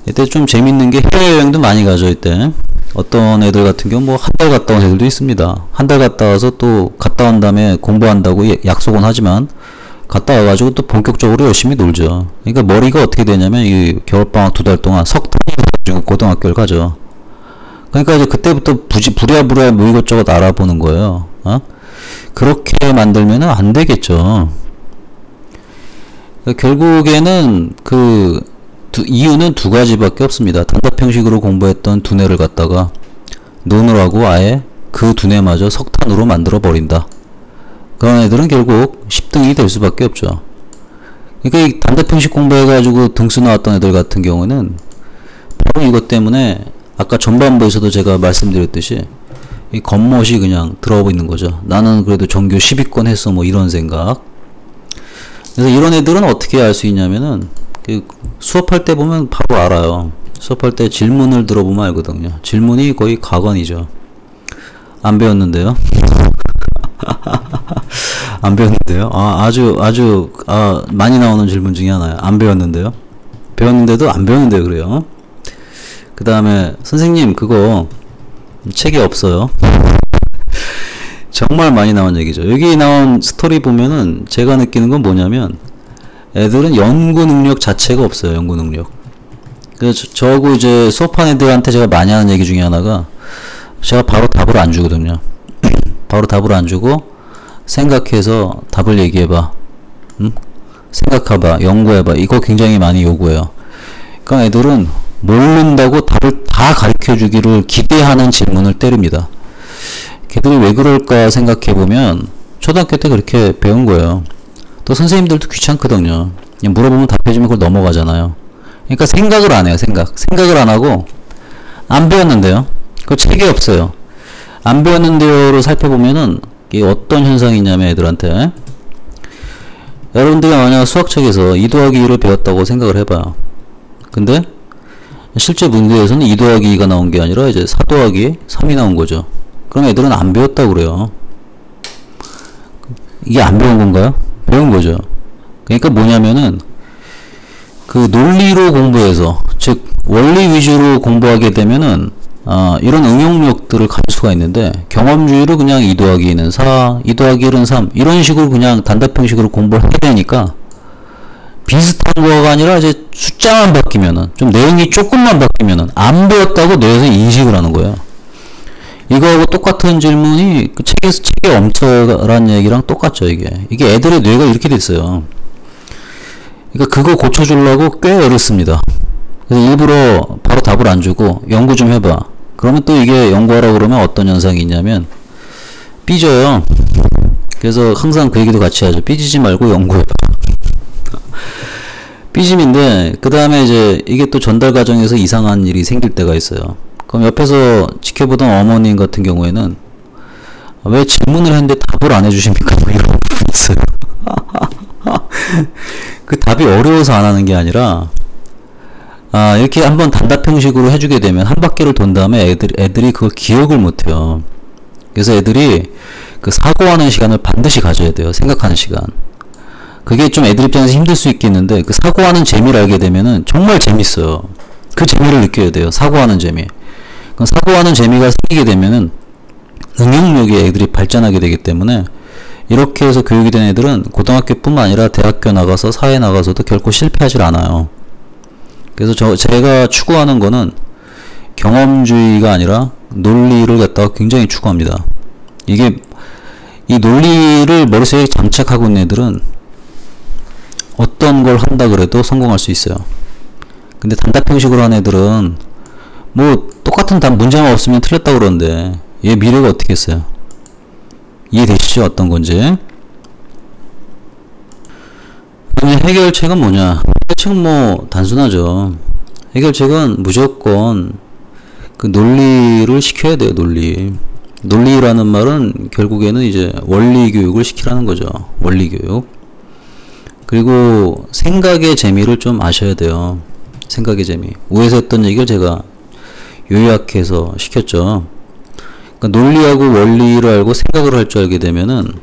이때 좀 재밌는 게 해외여행도 많이 가죠. 이때 어떤 애들 같은 경우 뭐 한 달 갔다 온 애들도 있습니다. 한 달 갔다 와서 또 갔다 온 다음에 공부한다고 약속은 하지만 갔다 와가지고 또 본격적으로 열심히 놀죠. 그러니까 머리가 어떻게 되냐면 이 겨울방학 2달 동안 석탄이 가지고 고등학교를 가죠. 그러니까 이제 그때부터 부랴부랴 뭐 이것저것 알아보는 거예요. 그렇게 만들면은 안 되겠죠. 그러니까 결국에는 이유는 두 가지밖에 없습니다. 단답형식으로 공부했던 두뇌를 갖다가 노느라고 아예 그 두뇌마저 석탄으로 만들어 버린다. 그런 애들은 결국 10등이 될 수밖에 없죠. 그러니까 이 단답형식 공부해가지고 등수 나왔던 애들 같은 경우는 바로 이것 때문에 아까 전반부에서도 제가 말씀드렸듯이 이 겉멋이 그냥 들어오고 있는 거죠. 나는 그래도 전교 10위권 했어 뭐 이런 생각. 그래서 이런 애들은 어떻게 알 수 있냐면은 수업할 때 보면 바로 알아요. 수업할 때 질문을 들어보면 알거든요. 질문이 거의 가관이죠. 안 배웠는데요. 안 배웠는데요. 아주 많이 나오는 질문 중에 하나예요. 안 배웠는데요. 배웠는데도 안 배웠는데요. 그래요. 그 다음에 선생님 그거 책이 없어요. 정말 많이 나온 얘기죠. 여기 나온 스토리 보면은 제가 느끼는 건 뭐냐면 애들은 연구 능력 자체가 없어요. 연구 능력. 그래서 저하고 이제 수업한 애들한테 제가 많이 하는 얘기 중에 하나가 제가 바로 답을 안 주거든요. 바로 답을 안 주고 생각해서 답을 얘기해봐. 생각해봐. 연구해봐. 이거 굉장히 많이 요구해요. 그러니까 애들은 모른다고 답을 다 가르쳐 주기를 기대하는 질문을 때립니다. 걔들이 왜 그럴까 생각해보면 초등학교 때 그렇게 배운 거예요. 또 선생님들도 귀찮거든요. 그냥 물어보면 답해주면 그걸 넘어가잖아요. 그러니까 생각을 안 해요. 생각을 안 하고 안 배웠는데요. 그 책이 없어요. 안 배웠는데요로 살펴보면은 이게 어떤 현상이냐면 애들한테 여러분들이 만약 수학책에서 2 더하기 2를 배웠다고 생각을 해봐요. 근데 실제 문제에서는 2 더하기 2가 나온 게 아니라 이제 4 더하기 3이 나온 거죠. 그럼 애들은 안 배웠다고 그래요. 이게 안 배운 건가요? 배운 거죠. 그러니까 뭐냐면은 그 논리로 공부해서 즉 원리 위주로 공부하게 되면은 이런 응용력들을 가질 수가 있는데 경험주의로 그냥 2 더하기 2는 4, 2 더하기 1은 3 이런 식으로 그냥 단답형식으로 공부를 해야 되니까 비슷한 거가 아니라 이제 숫자만 바뀌면은 좀 내용이 조금만 바뀌면은 안 배웠다고 뇌에서 인식을 하는 거예요. 이거하고 똑같은 질문이 그 책에 엄처라는 얘기랑 똑같죠, 이게. 이게 애들의 뇌가 이렇게 됐어요. 그러니까 그거 고쳐주려고 꽤 애를 씁니다. 그래서 일부러 바로 답을 안 주고 연구 좀 해봐. 그러면 또 이게 연구하라고 그러면 어떤 현상이 있냐면 삐져요. 그래서 항상 그 얘기도 같이 하죠. 삐지지 말고 연구해봐. 삐짐인데 그 다음에 이제 이게 또 전달 과정에서 이상한 일이 생길 때가 있어요. 그럼 옆에서 지켜보던 어머님 같은 경우에는 왜 질문을 했는데 답을 안 해주십니까? 뭐 이런 부분이 있어요. 그 답이 어려워서 안 하는 게 아니라 이렇게 한번 단답 형식으로 해주게 되면 한 바퀴를 돈 다음에 애들이 그걸 기억을 못해요. 그래서 애들이 그 사고하는 시간을 반드시 가져야 돼요. 생각하는 시간. 그게 좀 애들 입장에서 힘들 수 있겠는데 그 사고하는 재미를 알게 되면은 정말 재밌어요. 그 재미를 느껴야 돼요. 사고하는 재미. 그 사고하는 재미가 생기게 되면은 응용력이 애들이 발전하게 되기 때문에 이렇게 해서 교육이 된 애들은 고등학교뿐만 아니라 대학교 나가서 사회 나가서도 결코 실패하지 않아요. 그래서 제가 추구하는 거는 경험주의가 아니라 논리를 갖다가 굉장히 추구합니다. 이게 이 논리를 머릿속에 장착하고 있는 애들은 어떤 걸 한다 그래도 성공할 수 있어요. 근데 단답 형식으로 하는 애들은 뭐 똑같은 답 문제만 없으면 틀렸다고 그러는데 얘 미래가 어떻게 했어요? 이해되시죠? 어떤 건지. 그럼 해결책은 뭐냐? 해결책은 뭐 단순하죠. 해결책은 무조건 그 논리를 시켜야 돼요. 논리라는 말은 결국에는 이제 원리 교육을 시키라는 거죠. 원리 교육. 그리고 생각의 재미를 좀 아셔야 돼요. 생각의 재미. 위에서 했던 얘기를 제가 요약해서 시켰죠. 그러니까 논리하고 원리를 알고 생각을 할 줄 알게 되면은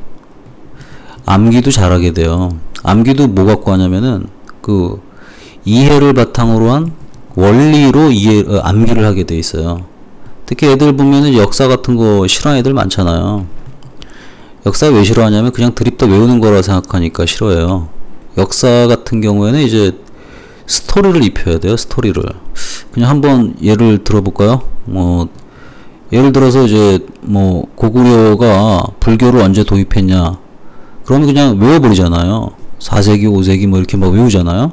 암기도 잘하게 돼요. 암기도 뭐 갖고 하냐면은 그 이해를 바탕으로 한 원리로 암기를 하게 돼 있어요. 특히 애들 보면은 역사 같은 거 싫어하는 애들 많잖아요. 역사 왜 싫어하냐면 그냥 드립다 외우는 거라 생각하니까 싫어해요. 역사 같은 경우에는 이제 스토리를 입혀야 돼요. 스토리를. 그냥 한번 예를 들어볼까요? 예를 들어서 이제 고구려가 불교를 언제 도입했냐? 그러면 그냥 외워버리잖아요. 4세기, 5세기 뭐 이렇게 막 외우잖아요.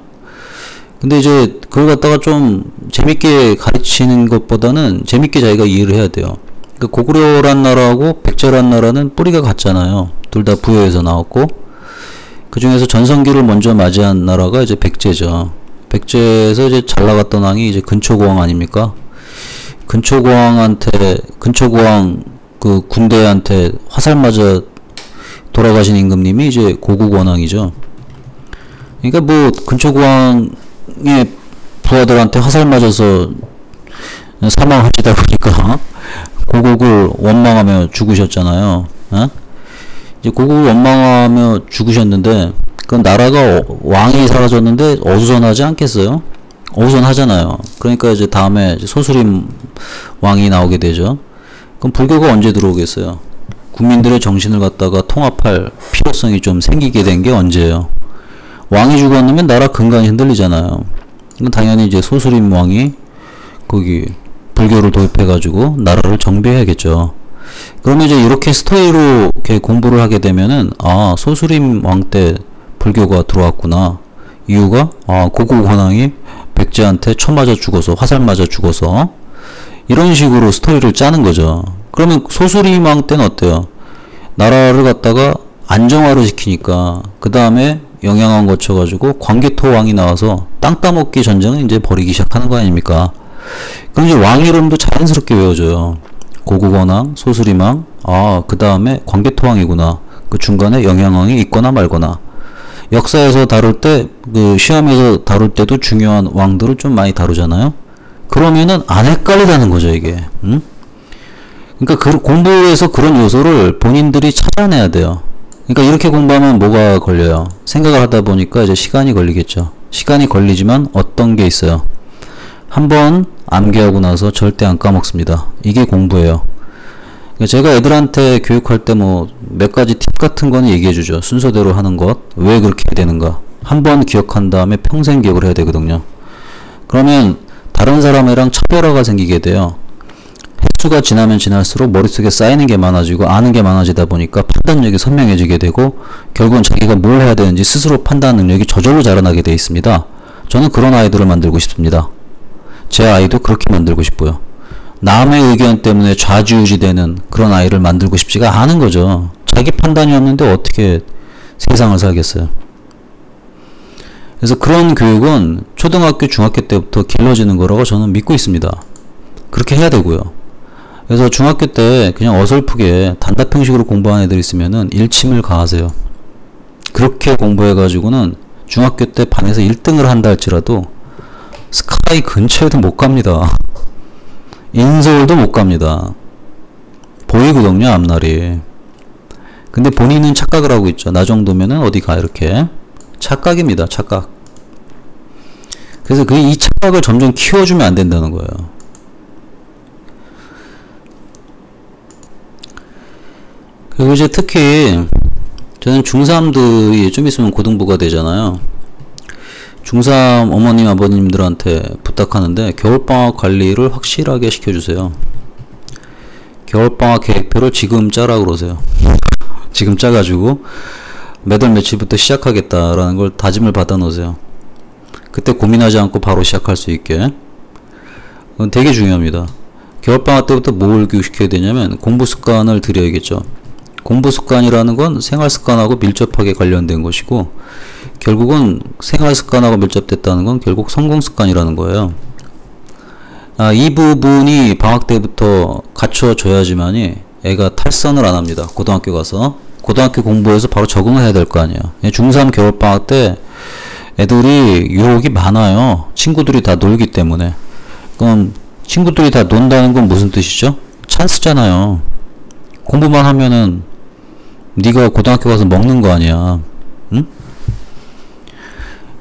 근데 이제 그걸 갖다가 좀 재밌게 가르치는 것보다는 재밌게 자기가 이해를 해야 돼요. 그 고구려란 나라하고 백제란 나라는 뿌리가 같잖아요. 둘 다 부여에서 나왔고, 그 중에서 전성기를 먼저 맞이한 나라가 이제 백제죠. 백제에서 이제 잘 나갔던 왕이 이제 근초고왕 아닙니까? 근초고왕 그 군대한테 화살 맞아 돌아가신 임금님이 이제 고국원왕이죠. 그러니까 뭐 근초고왕의 부하들한테 화살 맞아서 사망하시다 보니까 고국을 원망하며 죽으셨잖아요. 이제 고국을 원망하며 죽으셨는데 그 나라가 왕이 사라졌는데 어수선하지 않겠어요? 어수선하잖아요. 그러니까 이제 다음에 소수림 왕이 나오게 되죠. 그럼 불교가 언제 들어오겠어요? 국민들의 정신을 갖다가 통합할 필요성이 좀 생기게 된 게 언제예요? 왕이 죽었으면 나라 근간이 흔들리잖아요. 그럼 당연히 이제 소수림 왕이 거기 불교를 도입해가지고 나라를 정비해야겠죠. 그러면 이제 이렇게 스토리로 이렇게 공부를 하게 되면은 소수림 왕 때 불교가 들어왔구나. 이유가 고국 원왕이 백제한테 쳐 맞아 죽어서 화살 맞아 죽어서 이런 식으로 스토리를 짜는 거죠. 그러면 소수림 왕 때는 어때요? 나라를 갖다가 안정화를 시키니까 그 다음에 영향을 거쳐가지고 광개토 왕이 나와서 땅 따먹기 전쟁을 이제 벌이기 시작하는 거 아닙니까? 그럼 이제 왕 이름도 자연스럽게 외워져요. 고국원왕, 소수림왕, 그 다음에 광개토왕이구나. 그 중간에 영양왕이 있거나 말거나. 역사에서 다룰 때, 그 시험에서 다룰 때도 중요한 왕들을 좀 많이 다루잖아요. 그러면은 안 헷갈리다는 거죠, 이게. 응? 그러니까 공부에서 그런 요소를 본인들이 찾아내야 돼요. 그러니까 이렇게 공부하면 뭐가 걸려요? 생각을 하다 보니까 이제 시간이 걸리겠죠. 시간이 걸리지만 어떤 게 있어요? 한번 암기하고 나서 절대 안 까먹습니다. 이게 공부예요. 제가 애들한테 교육할 때 몇 가지 팁 같은 거는 얘기해 주죠. 순서대로 하는 것. 왜 그렇게 되는가. 한번 기억한 다음에 평생 기억을 해야 되거든요. 그러면 다른 사람이랑 차별화가 생기게 돼요. 흡수가 지나면 지날수록 머릿속에 쌓이는 게 많아지고 아는 게 많아지다 보니까 판단력이 선명해지게 되고 결국은 자기가 뭘 해야 되는지 스스로 판단 능력이 저절로 자라나게 돼 있습니다. 저는 그런 아이들을 만들고 싶습니다. 제 아이도 그렇게 만들고 싶고요. 남의 의견 때문에 좌지우지되는 그런 아이를 만들고 싶지가 않은 거죠. 자기 판단이 없는데 어떻게 세상을 살겠어요. 그래서 그런 교육은 초등학교, 중학교 때부터 길러지는 거라고 저는 믿고 있습니다. 그렇게 해야 되고요. 그래서 중학교 때 그냥 어설프게 단답형식으로 공부하는 애들 있으면은 일침을 가하세요. 그렇게 공부해가지고는 중학교 때 반에서 1등을 한다 할지라도 스카이 근처에도 못 갑니다. 인서울도 못 갑니다. 보이거든요, 앞날이. 근데 본인은 착각을 하고 있죠. 나 정도면은 어디 가, 이렇게. 착각입니다, 착각. 그래서 이 착각을 점점 키워주면 안 된다는 거예요. 그리고 이제 특히 저는 중3들이 좀 있으면 고등부가 되잖아요. 중3 어머님 아버님들한테 부탁하는데 겨울방학 관리를 확실하게 시켜주세요. 겨울방학 계획표를 지금 짜라 그러세요. 지금 짜가지고 몇 월 며칠부터 시작하겠다라는 걸 다짐을 받아 놓으세요. 그때 고민하지 않고 바로 시작할 수 있게. 그건 되게 중요합니다. 겨울방학 때부터 뭘 교육시켜야 되냐면 공부 습관을 들여야겠죠. 공부 습관이라는 건 생활 습관하고 밀접하게 관련된 것이고 결국은 생활 습관하고 밀접됐다는 건 결국 성공 습관이라는 거예요. 이 부분이 방학 때부터 갖춰져야지만이 애가 탈선을 안 합니다. 고등학교 가서. 고등학교 공부해서 바로 적응을 해야 될 거 아니에요. 중3 겨울방학 때 애들이 유혹이 많아요. 친구들이 다 놀기 때문에. 그럼 친구들이 다 논다는 건 무슨 뜻이죠? 찬스잖아요. 공부만 하면은 네가 고등학교 가서 먹는 거 아니야. 응?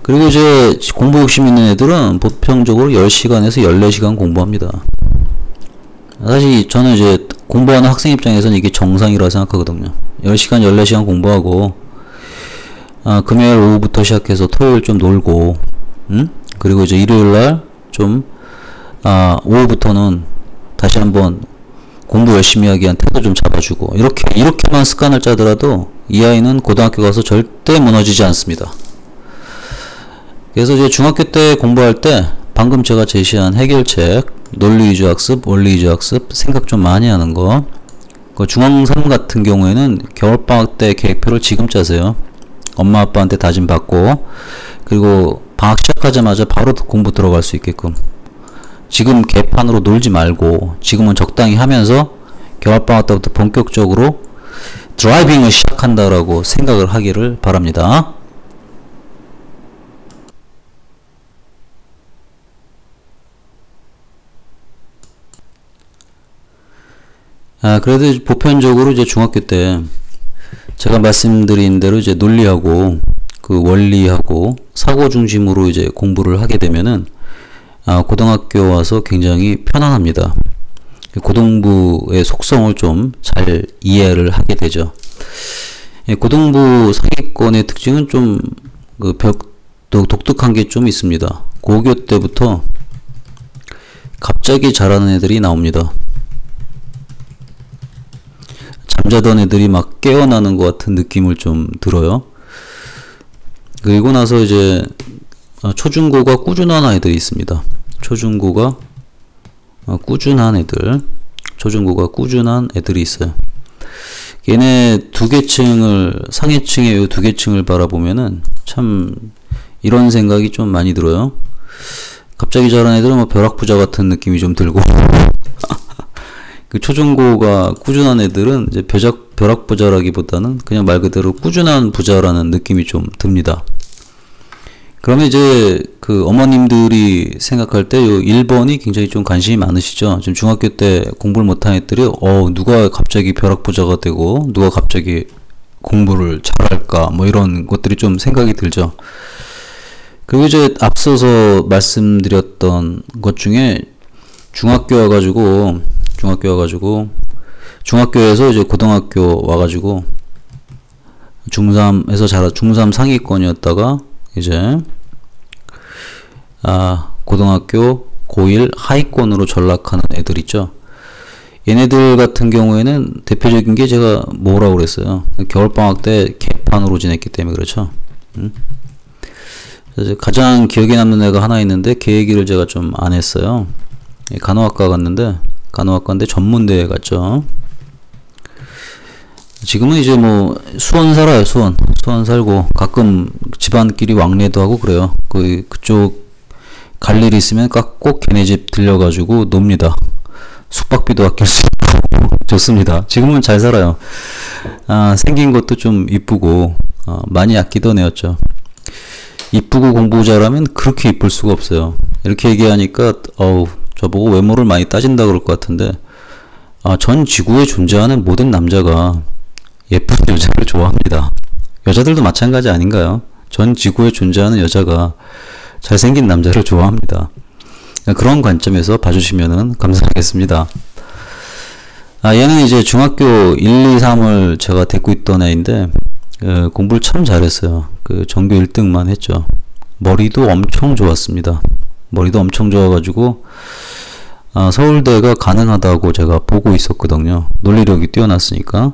그리고 이제 공부 욕심 있는 애들은 보편적으로 10시간에서 14시간 공부합니다. 사실 저는 이제 공부하는 학생 입장에서는 이게 정상이라고 생각하거든요. 10시간, 14시간 공부하고 금요일 오후부터 시작해서 토요일 좀 놀고 그리고 이제 일요일날 좀 오후부터는 다시 한번 공부 열심히 하기 위한 태도 좀 잡아주고 이렇게만 습관을 짜더라도 이 아이는 고등학교 가서 절대 무너지지 않습니다. 그래서 이제 중학교 때 공부할 때 방금 제가 제시한 해결책, 논리 위주 학습, 원리 위주 학습, 생각 좀 많이 하는 거. 그 중앙3 같은 경우에는 겨울방학 때 계획표를 지금 짜세요. 엄마 아빠한테 다짐 받고 그리고 방학 시작하자마자 바로 공부 들어갈 수 있게끔 지금 개판으로 놀지 말고 지금은 적당히 하면서 겨울방학 때부터 본격적으로 드라이빙을 시작한다라고 생각을 하기를 바랍니다. 그래도 보편적으로 이제 중학교 때 제가 말씀드린 대로 이제 논리하고 그 원리하고 사고 중심으로 이제 공부를 하게 되면은 고등학교 와서 굉장히 편안합니다. 고등부의 속성을 좀 잘 이해를 하게 되죠. 고등부 상위권의 특징은 좀 독특한 게 좀 있습니다. 고교 때부터 갑자기 잘하는 애들이 나옵니다. 잠자던 애들이 막 깨어나는 것 같은 느낌을 좀 들어요. 그리고 나서 이제 초중고가 꾸준한 아이들이 있습니다. 초중고가 꾸준한 애들, 초중고가 꾸준한 애들이 있어요. 얘네 두 계층을, 상위층의 이 두 계층을 바라보면은 참 이런 생각이 좀 많이 들어요. 갑자기 자란 애들은 뭐 벼락부자 같은 느낌이 좀 들고 그 초중고가 꾸준한 애들은 이제 벼락부자라기보다는 그냥 말 그대로 꾸준한 부자라는 느낌이 좀 듭니다. 그러면 이제 그 어머님들이 생각할 때 요 1번이 굉장히 좀 관심이 많으시죠. 지금 중학교 때 공부를 못한 애들이 누가 갑자기 벼락부자가 되고 누가 갑자기 공부를 잘할까 뭐 이런 것들이 좀 생각이 들죠. 그리고 이제 앞서서 말씀드렸던 것 중에 중학교 와가지고 중학교에서 이제 고등학교 와가지고 중3 상위권이었다가 이제 고등학교 고1 하위권으로 전락하는 애들 있죠. 얘네들 같은 경우에는 대표적인 게 제가 뭐라고 그랬어요. 겨울방학 때 개판으로 지냈기 때문에 그렇죠. 그래서 가장 기억에 남는 애가 하나 있는데 걔 얘기를 제가 좀 안 했어요. 간호학과 갔는데 간호학과인데 전문대에 갔죠. 지금은 이제 뭐 수원 살아요. 수원 살고 가끔 집안끼리 왕래도 하고 그래요. 그쪽 갈 일 있으면 꼭 걔네 집 들려가지고 놉니다. 숙박비도 아낄 수 있고 좋습니다. 지금은 잘 살아요. 생긴 것도 좀 이쁘고 많이 아끼던 애였죠. 이쁘고 공부 잘하면 그렇게 이쁠 수가 없어요. 이렇게 얘기하니까 저보고 외모를 많이 따진다 그럴 것 같은데 전 지구에 존재하는 모든 남자가 예쁜 여자를 좋아합니다. 여자들도 마찬가지 아닌가요? 전 지구에 존재하는 여자가 잘생긴 남자를 좋아합니다. 그런 관점에서 봐주시면 감사하겠습니다. 얘는 이제 중학교 1, 2, 3을 제가 데리고 있던 애인데 공부를 참 잘했어요. 전교 1등만 했죠. 머리도 엄청 좋았습니다. 머리도 엄청 좋아가지고 서울대가 가능하다고 제가 보고 있었거든요. 논리력이 뛰어났으니까.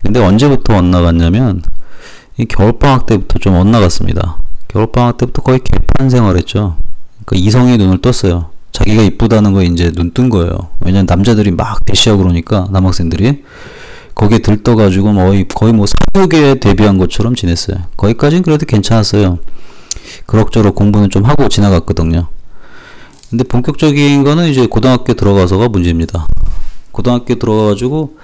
근데 언제부터 엇나갔냐면 이 겨울방학 때부터 좀 엇나갔습니다. 겨울방학 때부터 거의 개판 생활했죠. 그러니까 이성의 눈을 떴어요. 자기가 이쁘다는 거에 이제 눈 뜬 거예요. 왜냐면 남자들이 막 대시하고 그러니까 남학생들이 거기에 들떠가지고 거의 뭐 사교계에 데뷔한 것처럼 지냈어요. 거기까지는 그래도 괜찮았어요. 그럭저럭 공부는 좀 하고 지나갔거든요. 근데 본격적인 거는 이제 고등학교 들어가서가 문제입니다. 고등학교 들어가가지고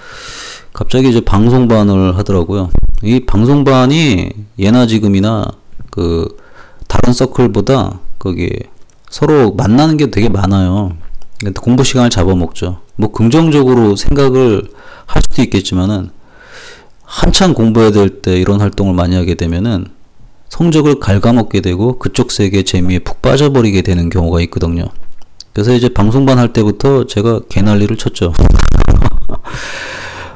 갑자기 이제 방송반을 하더라고요. 이 방송반이 예나 지금이나 다른 서클보다 거기 서로 만나는 게 되게 많아요. 공부 시간을 잡아먹죠. 뭐 긍정적으로 생각을 할 수도 있겠지만은 한참 공부해야 될 때 이런 활동을 많이 하게 되면은 성적을 갉아먹게 되고 그쪽 세계 재미에 푹 빠져버리게 되는 경우가 있거든요. 그래서 이제 방송반 할 때부터 제가 개난리를 쳤죠.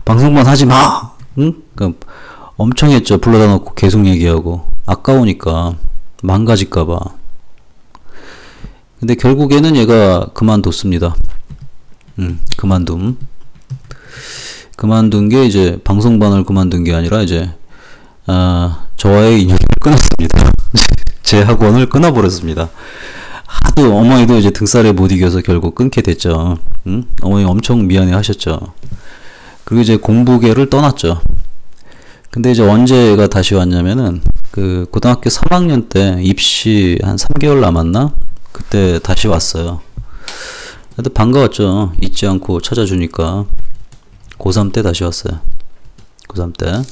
방송반 하지 마! 응? 엄청 했죠. 불러다 놓고 계속 얘기하고. 아까우니까. 망가질까봐. 근데 결국에는 얘가 그만뒀습니다. 그만둔 게 이제 방송반을 그만둔 게 아니라 이제 저와의 인연을 끊었습니다. 제 학원을 끊어버렸습니다. 하도 어머니도 이제 등살에 못 이겨서 결국 끊게 됐죠. 어머니 엄청 미안해 하셨죠. 그리고 이제 공부계를 떠났죠. 근데 이제 언제 얘가 다시 왔냐면은 고등학교 3학년 때 입시 한 3개월 남았나? 그때 다시 왔어요. 근데 반가웠죠. 잊지 않고 찾아주니까. 고3 때 다시 왔어요. 고3 때.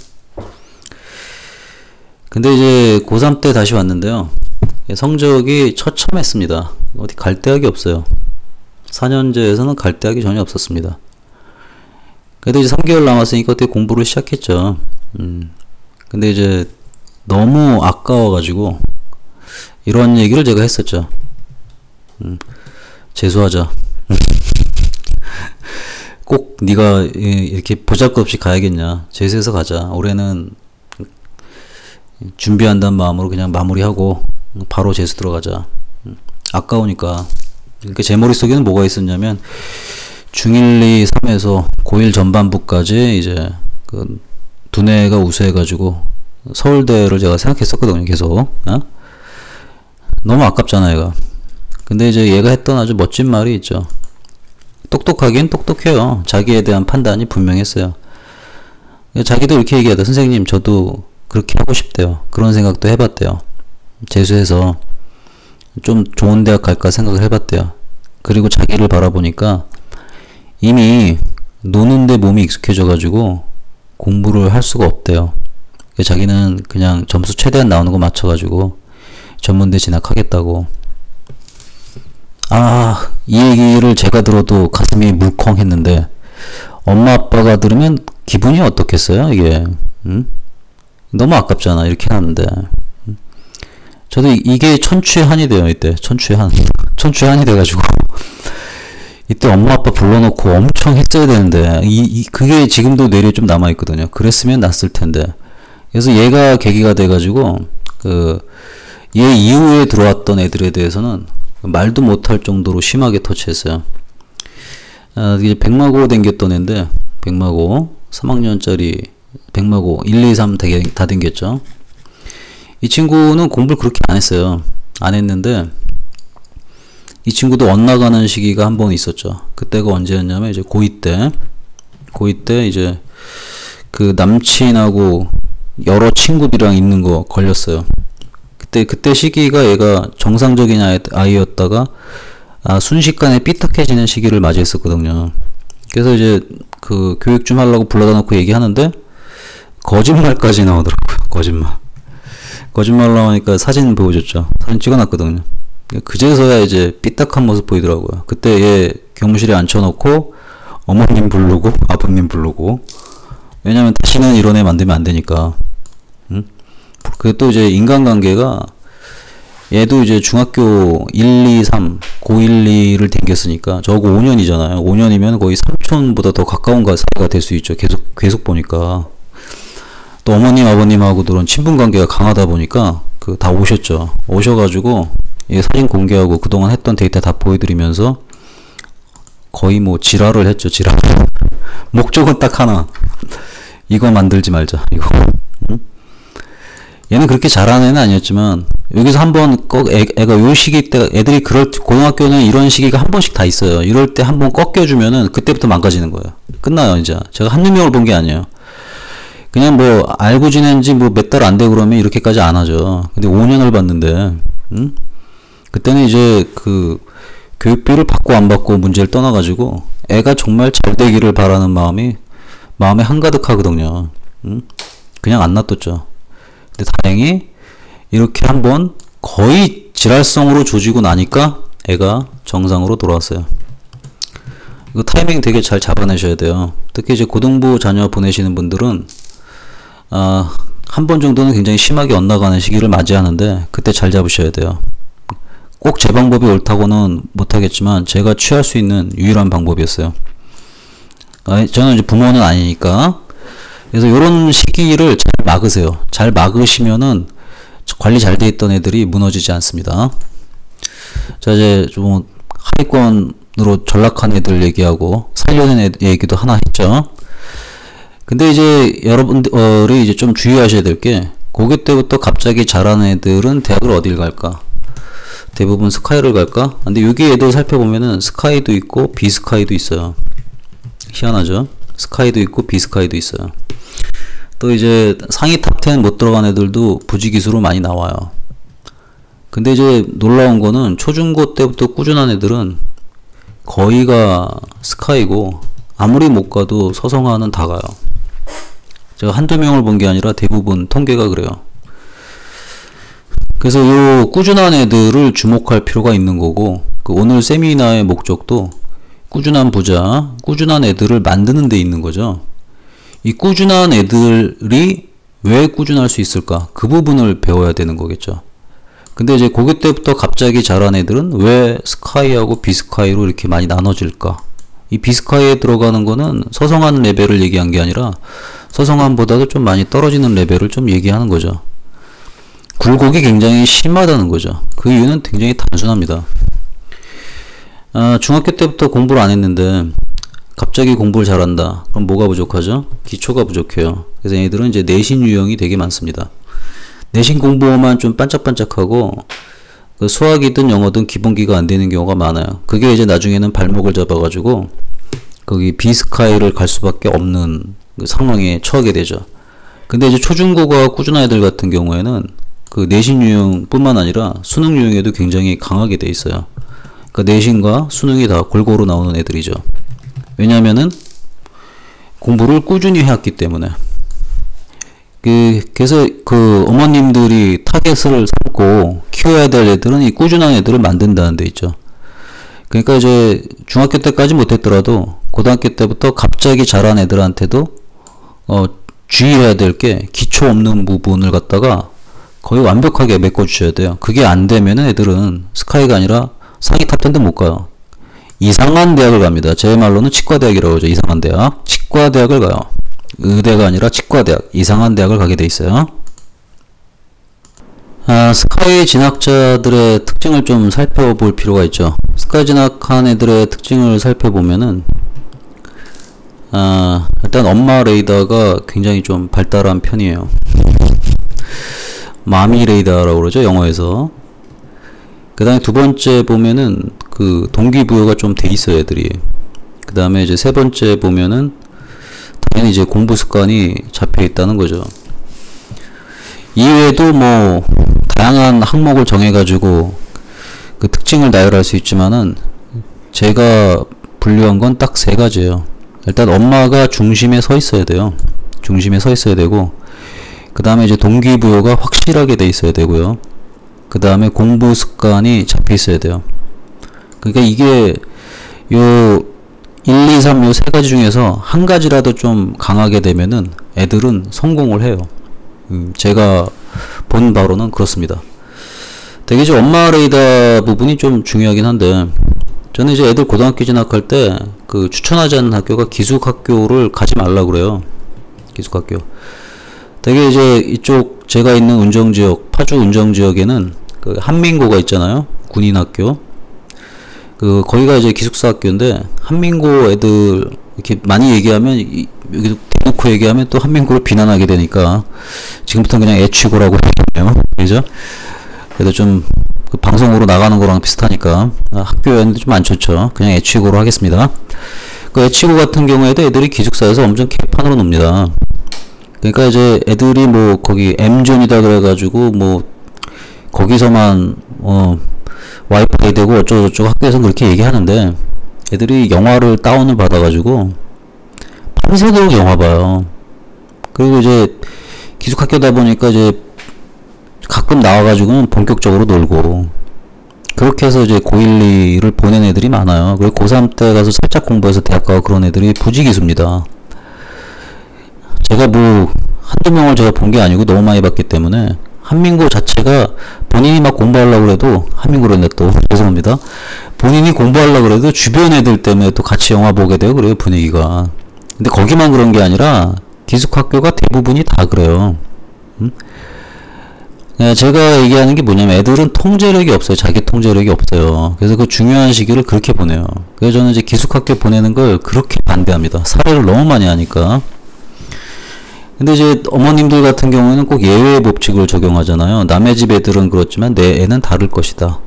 근데 이제 고3 때 다시 왔는데요. 성적이 처참했습니다. 어디 갈 데학이 없어요. 4년제에서는 갈 데학이 전혀 없었습니다. 그래도 이제 3개월 남았으니까 어떻게 공부를 시작했죠. 근데 이제 너무 아까워가지고 이런 얘기를 제가 했었죠. 재수하자. 꼭 네가 이렇게 보잘것없이 가야겠냐. 재수해서 가자. 올해는 준비한다는 마음으로 그냥 마무리하고 바로 재수 들어가자. 아까우니까. 그러니까 제 머릿속에는 뭐가 있었냐면 중1, 2, 3에서 고1 전반부까지 이제 두뇌가 우수해가지고 서울대를 제가 생각했었거든요. 계속. 너무 아깝잖아 얘가. 근데 이제 얘가 했던 아주 멋진 말이 있죠. 똑똑하긴 똑똑해요. 자기에 대한 판단이 분명했어요. 자기도 이렇게 얘기하다. 선생님 저도 그렇게 하고 싶대요. 그런 생각도 해봤대요. 재수해서 좀 좋은 대학 갈까 생각을 해봤대요. 그리고 자기를 바라보니까 이미 노는데 몸이 익숙해져가지고 공부를 할 수가 없대요. 자기는 그냥 점수 최대한 나오는 거 맞춰가지고 전문대 진학하겠다고. 이 얘기를 제가 들어도 가슴이 물컹했는데 엄마 아빠가 들으면 기분이 어떻겠어요 이게. 너무 아깝잖아 이렇게 하는데. 저도 이게 천추의 한이 돼요. 이때 천추의 한이 돼가지고 이때 엄마 아빠 불러놓고 엄청 했어야 되는데 그게 지금도 뇌리에 좀 남아있거든요. 그랬으면 낫을 텐데. 그래서 얘가 계기가 돼가지고 얘 이후에 들어왔던 애들에 대해서는 말도 못할 정도로 심하게 터치했어요. 이제 백마고 댕겼던 애인데, 백마고 3학년짜리 백마고 1, 2, 3 다 댕겼죠. 이 친구는 공부를 그렇게 안 했어요. 안 했는데 이 친구도 엇나가는 시기가 한 번 있었죠. 그때가 언제였냐면 이제 고2 때. 고2 때 이제 그 남친하고 여러 친구들이랑 있는 거 걸렸어요. 그때 시기가 얘가 정상적인 아이였다가 순식간에 삐딱해지는 시기를 맞이했었거든요. 그래서 이제 그 교육 좀 하려고 불러다 놓고 얘기하는데 거짓말까지 나오더라고요. 거짓말 나오니까 사진 보여줬죠. 사진 찍어놨거든요. 그제서야 이제 삐딱한 모습 보이더라고요. 그때 얘 교무실에 앉혀놓고 어머님 부르고 아버님 부르고, 왜냐면 다시는 이런 애 만들면 안 되니까. 그게 또 이제 인간관계가, 얘도 이제 중학교 1, 2, 3, 고1, 2를 댕겼으니까 저거 5년이잖아요. 5년이면 거의 삼촌보다 더 가까운 사이가 될 수 있죠. 계속 보니까. 또 어머님 아버님하고 그런 친분관계가 강하다 보니까 그 다 오셨죠. 오셔가지고 이 사진 공개하고 그동안 했던 데이터 다 보여드리면서 거의 뭐 지랄을 했죠. 지랄. 목적은 딱 하나. 이거 만들지 말자. 이거. 얘는 그렇게 잘하는 애는 아니었지만 여기서 한번 애가 요 시기 때 애들이 고등학교는 이런 시기가 한 번씩 다 있어요. 이럴 때 한번 꺾여주면은 그때부터 망가지는 거예요. 끝나요. 이제 제가 한두 명을 본 게 아니에요. 그냥 뭐 알고 지낸 지 뭐 몇 달 안 돼 그러면 이렇게까지 안 하죠. 근데 5년을 봤는데 그때는 이제 그 교육비를 받고 안 받고 문제를 떠나가지고 애가 정말 잘 되기를 바라는 마음에 한가득 하거든요. 그냥 안 놔뒀죠. 근데 다행히 이렇게 한번 거의 지랄성으로 조지고 나니까 애가 정상으로 돌아왔어요. 이거 타이밍 되게 잘 잡아내셔야 돼요. 특히 이제 고등부 자녀 보내시는 분들은 한 번 정도는 굉장히 심하게 엇나가는 시기를 맞이하는데 그때 잘 잡으셔야 돼요. 꼭 제 방법이 옳다고는 못하겠지만 제가 취할 수 있는 유일한 방법이었어요. 저는 이제 부모는 아니니까. 그래서 이런 시기를 잘 막으세요. 잘 막으시면은 관리 잘 돼 있던 애들이 무너지지 않습니다. 자, 이제 좀 하위권으로 전락한 애들 얘기하고 살려낸 애 얘기도 하나 했죠. 근데 이제 여러분들이 이제 좀 주의하셔야 될 게, 고교 때부터 갑자기 잘하는 애들은 대학을 어딜 갈까? 대부분 스카이를 갈까? 근데 여기 애들 살펴보면은 스카이도 있고 비스카이도 있어요. 희한하죠? 스카이도 있고 비스카이도 있어요. 또 이제 상위 탑10 못 들어간 애들도 부지기수로 많이 나와요. 근데 이제 놀라운 거는 초중고 때부터 꾸준한 애들은 거의가 스카이고 아무리 못 가도 서성하는 다 가요. 제가 한두 명을 본 게 아니라 대부분 통계가 그래요. 그래서 요 꾸준한 애들을 주목할 필요가 있는 거고, 그 오늘 세미나의 목적도 꾸준한 부자, 꾸준한 애들을 만드는 데 있는 거죠. 이 꾸준한 애들이 왜 꾸준할 수 있을까? 그 부분을 배워야 되는 거겠죠. 근데 이제 고교 때부터 갑자기 잘한 애들은 왜 스카이하고 비스카이로 이렇게 많이 나눠질까? 이 비스카이에 들어가는 거는 서성한 레벨을 얘기한 게 아니라 서성함보다도 좀 많이 떨어지는 레벨을 좀 얘기하는 거죠. 굴곡이 굉장히 심하다는 거죠. 그 이유는 굉장히 단순합니다. 중학교 때부터 공부를 안 했는데 갑자기 공부를 잘한다. 그럼 뭐가 부족하죠? 기초가 부족해요. 그래서 얘들은 이제 내신 유형이 되게 많습니다. 내신 공부만 좀 반짝반짝하고 그 수학이든 영어든 기본기가 안 되는 경우가 많아요. 그게 이제 나중에는 발목을 잡아가지고 거기 비스카이를 갈 수밖에 없는 그 상황에 처하게 되죠. 근데 이제 초중고가 꾸준한 애들 같은 경우에는 그 내신 유형 뿐만 아니라 수능 유형에도 굉장히 강하게 돼 있어요. 그러니까 내신과 수능이 다 골고루 나오는 애들이죠. 왜냐면은 공부를 꾸준히 해왔기 때문에. 그래서 그 어머님들이 타겟을 삼고 키워야 될 애들은 이 꾸준한 애들을 만든다는 데 있죠. 그러니까 이제 중학교 때까지 못했더라도 고등학교 때부터 갑자기 잘한 애들한테도 주의해야 될 게 기초 없는 부분을 갖다가 거의 완벽하게 메꿔주셔야 돼요. 그게 안 되면은 애들은 스카이가 아니라 상위 탑10도 못 가요. 이상한 대학을 갑니다. 제 말로는 치과대학이라고 하죠. 이상한 대학. 치과대학을 가요. 의대가 아니라 치과대학. 이상한 대학을 가게 돼 있어요. 스카이 진학자들의 특징을 좀 살펴볼 필요가 있죠. 스카이 진학한 애들의 특징을 살펴보면은 일단 엄마 레이더가 굉장히 좀 발달한 편이에요. 마미 레이더라고 그러죠, 영어에서. 그 다음에 두 번째 보면은 그 동기부여가 좀 돼 있어요, 애들이. 그 다음에 이제 세 번째 보면은 당연히 이제 공부 습관이 잡혀 있다는 거죠. 이외에도 뭐 다양한 항목을 정해가지고 그 특징을 나열할 수 있지만은 제가 분류한 건 딱 세 가지예요. 일단 엄마가 중심에 서 있어야 돼요. 중심에 서 있어야 되고, 그 다음에 이제 동기부여가 확실하게 돼 있어야 되고요. 그 다음에 공부 습관이 잡혀 있어야 돼요. 그러니까 이게 요 1, 2, 3 요 세 가지 중에서 한 가지라도 좀 강하게 되면은 애들은 성공을 해요. 제가 본 바로는 그렇습니다. 되게 이제 엄마 레이더 부분이 좀 중요하긴 한데, 저는 이제 애들 고등학교 진학할 때 그 추천하지 않는 학교가 기숙학교를 가지 말라 그래요. 기숙학교. 되게 이제 이쪽 제가 있는 운정지역, 파주 운정지역에는 그 한민고가 있잖아요. 군인학교. 그 거기가 이제 기숙사 학교인데, 한민고 애들 이렇게 많이 얘기하면 여기서 대놓고 얘기하면 또 한민고를 비난하게 되니까 지금부터는 그냥 애취고라고 해요. 그죠? 그래도 좀 그 방송으로 나가는 거랑 비슷하니까 학교에는 좀 안 좋죠. 그냥 애취고로 하겠습니다. 그 애취고 같은 경우에도 애들이 기숙사에서 엄청 개판으로 놉니다. 그러니까 이제 애들이 뭐 거기 M존이다 그래가지고 뭐 거기서만 와이파이 되고 어쩌고저쩌고 학교에서 그렇게 얘기하는데, 애들이 영화를 다운을 받아가지고 밤새도록 영화 봐요. 그리고 이제 기숙학교다 보니까 이제 가끔 나와가지고는 본격적으로 놀고, 그렇게 해서 이제 고1, 2를 보낸 애들이 많아요. 그리고 고3 때 가서 살짝 공부해서 대학 가고 그런 애들이 부지기수입니다. 제가 뭐 한두 명을 제가 본 게 아니고 너무 많이 봤기 때문에, 한민고 자체가 본인이 막 공부하려고 그래도, 한민고랬네 또 죄송합니다, 본인이 공부하려고 그래도 주변 애들 때문에 또 같이 영화 보게 돼요. 그래요, 분위기가. 근데 거기만 그런 게 아니라 기숙학교가 대부분이 다 그래요. 제가 얘기하는 게 뭐냐면, 애들은 통제력이 없어요. 자기 통제력이 없어요. 그래서 그 중요한 시기를 그렇게 보내요. 그래서 저는 이제 기숙학교 보내는 걸 그렇게 반대합니다. 사례를 너무 많이 하니까. 근데 이제 어머님들 같은 경우에는 꼭 예외 법칙을 적용하잖아요. 남의 집 애들은 그렇지만 내 애는 다를 것이다.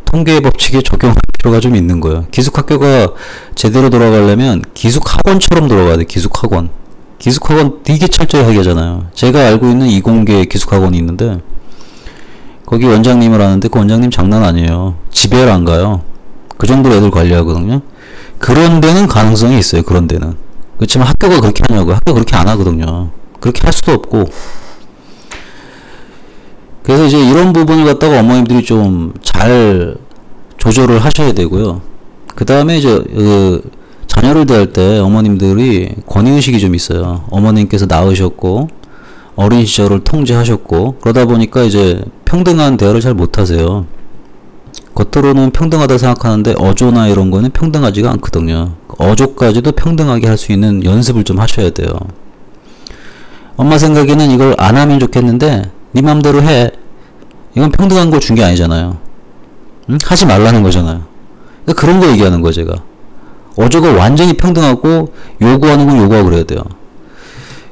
통계의 법칙에 적용할 필요가 좀 있는 거예요. 기숙학교가 제대로 돌아가려면 기숙학원처럼 돌아가야 돼. 기숙학원. 기숙학원 되게 철저히 하게 하잖아요. 제가 알고 있는 이공계 기숙학원이 있는데, 거기 원장님을 아는데 그 원장님 장난 아니에요. 집에를 안 가요. 그 정도로 애들 관리하거든요. 그런 데는 가능성이 있어요. 그런 데는. 그렇지만 학교가 그렇게 하냐고요. 학교가 그렇게 안 하거든요. 그렇게 할 수도 없고. 그래서 이제 이런 부분을 갖다가 어머님들이 좀 잘 조절을 하셔야 되고요. 그 다음에 이제 자녀를 대할 때 어머님들이 권위의식이 좀 있어요. 어머님께서 낳으셨고 어린 시절을 통제하셨고, 그러다 보니까 이제 평등한 대화를 잘 못하세요. 겉으로는 평등하다 생각하는데 어조나 이런 거는 평등하지가 않거든요. 어조까지도 평등하게 할 수 있는 연습을 좀 하셔야 돼요. 엄마 생각에는 이걸 안 하면 좋겠는데 네 맘대로 해. 이건 평등한 걸 준 게 아니잖아요. 응? 하지 말라는 거잖아요. 그러니까 그런 거 얘기하는 거예요, 제가. 어조가 완전히 평등하고 요구하는 건 요구하고 그래야 돼요.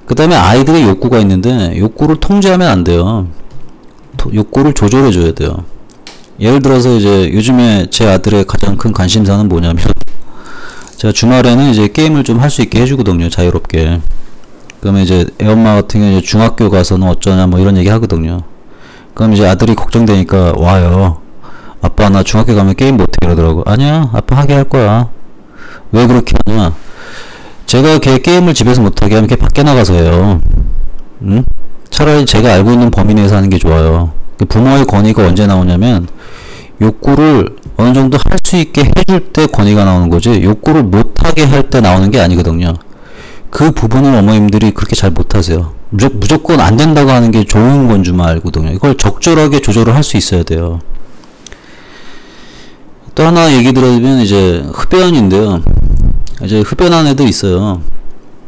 그 다음에 아이들의 욕구가 있는데 욕구를 통제하면 안 돼요. 욕구를 조절해 줘야 돼요. 예를 들어서 이제 요즘에 제 아들의 가장 큰 관심사는 뭐냐면, 제가 주말에는 이제 게임을 좀 할 수 있게 해주거든요. 자유롭게. 그러면 이제 애엄마 같은 경우는 중학교 가서는 어쩌냐 뭐 이런 얘기 하거든요. 그럼 이제 아들이 걱정되니까 와요. 아빠 나 중학교 가면 게임 못해 이러더라고. 아니야, 아빠 하게 할 거야. 왜 그렇게 하냐? 제가 걔 게임을 집에서 못하게 하면 걔 밖에 나가서 해요. 응? 차라리 제가 알고 있는 범위 내에서 하는 게 좋아요. 부모의 권위가 언제 나오냐면, 욕구를 어느 정도 할 수 있게 해줄 때 권위가 나오는 거지, 욕구를 못하게 할 때 나오는 게 아니거든요. 그 부분을 어머님들이 그렇게 잘 못하세요. 무조건 안 된다고 하는 게 좋은 건 줄 알거든요. 이걸 적절하게 조절을 할 수 있어야 돼요. 또 하나 얘기 들어보면 이제 흡연인데요. 이제 흡연한 애들 있어요.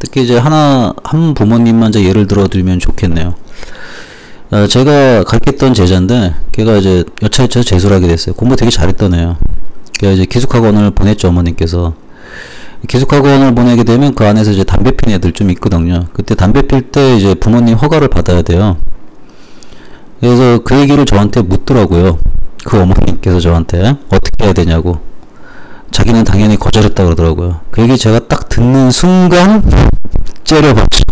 특히 이제 한 부모님만 이제 예를 들어 드리면 좋겠네요. 제가 가르쳤던 제자인데, 걔가 이제 여차여차 재수를 하게 됐어요. 공부 되게 잘했던 애요. 걔가 이제 기숙학원을 보냈죠, 어머님께서. 기숙학원을 보내게 되면 그 안에서 이제 담배 피는 애들 좀 있거든요. 그때 담배 필 때 이제 부모님 허가를 받아야 돼요. 그래서 그 얘기를 저한테 묻더라고요. 그 어머님께서 저한테 어떻게 해야 되냐고. 자기는 당연히 거절했다 그러더라고요. 그 얘기 제가 딱 듣는 순간 째려봤죠.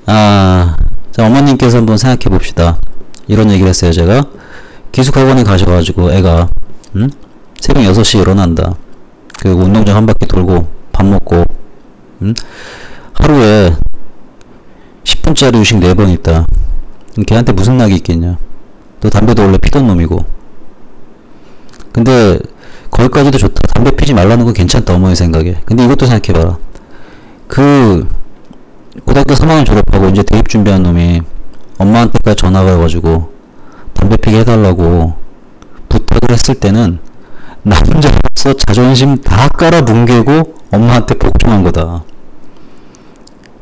자, 어머님께서 한번 생각해 봅시다. 이런 얘기를 했어요. 제가 기숙학원에 가셔가지고 애가 새벽 6시에 일어난다. 그리고 운동장 한 바퀴 돌고 밥 먹고 하루에 10분짜리 휴식 4번 있다. 걔한테 무슨 낙이 있겠냐. 또 담배도 원래 피던 놈이고. 근데 거기까지도 좋다. 담배 피지 말라는 건 괜찮다. 어머니 생각에. 근데 이것도 생각해봐라. 그 고등학교 3학년 졸업하고 이제 대입 준비한 놈이 엄마한테까지 전화가 와가지고 담배 피게 해달라고 부탁을 했을 때는 남자로서 자존심 다 깔아 뭉개고 엄마한테 복종한 거다.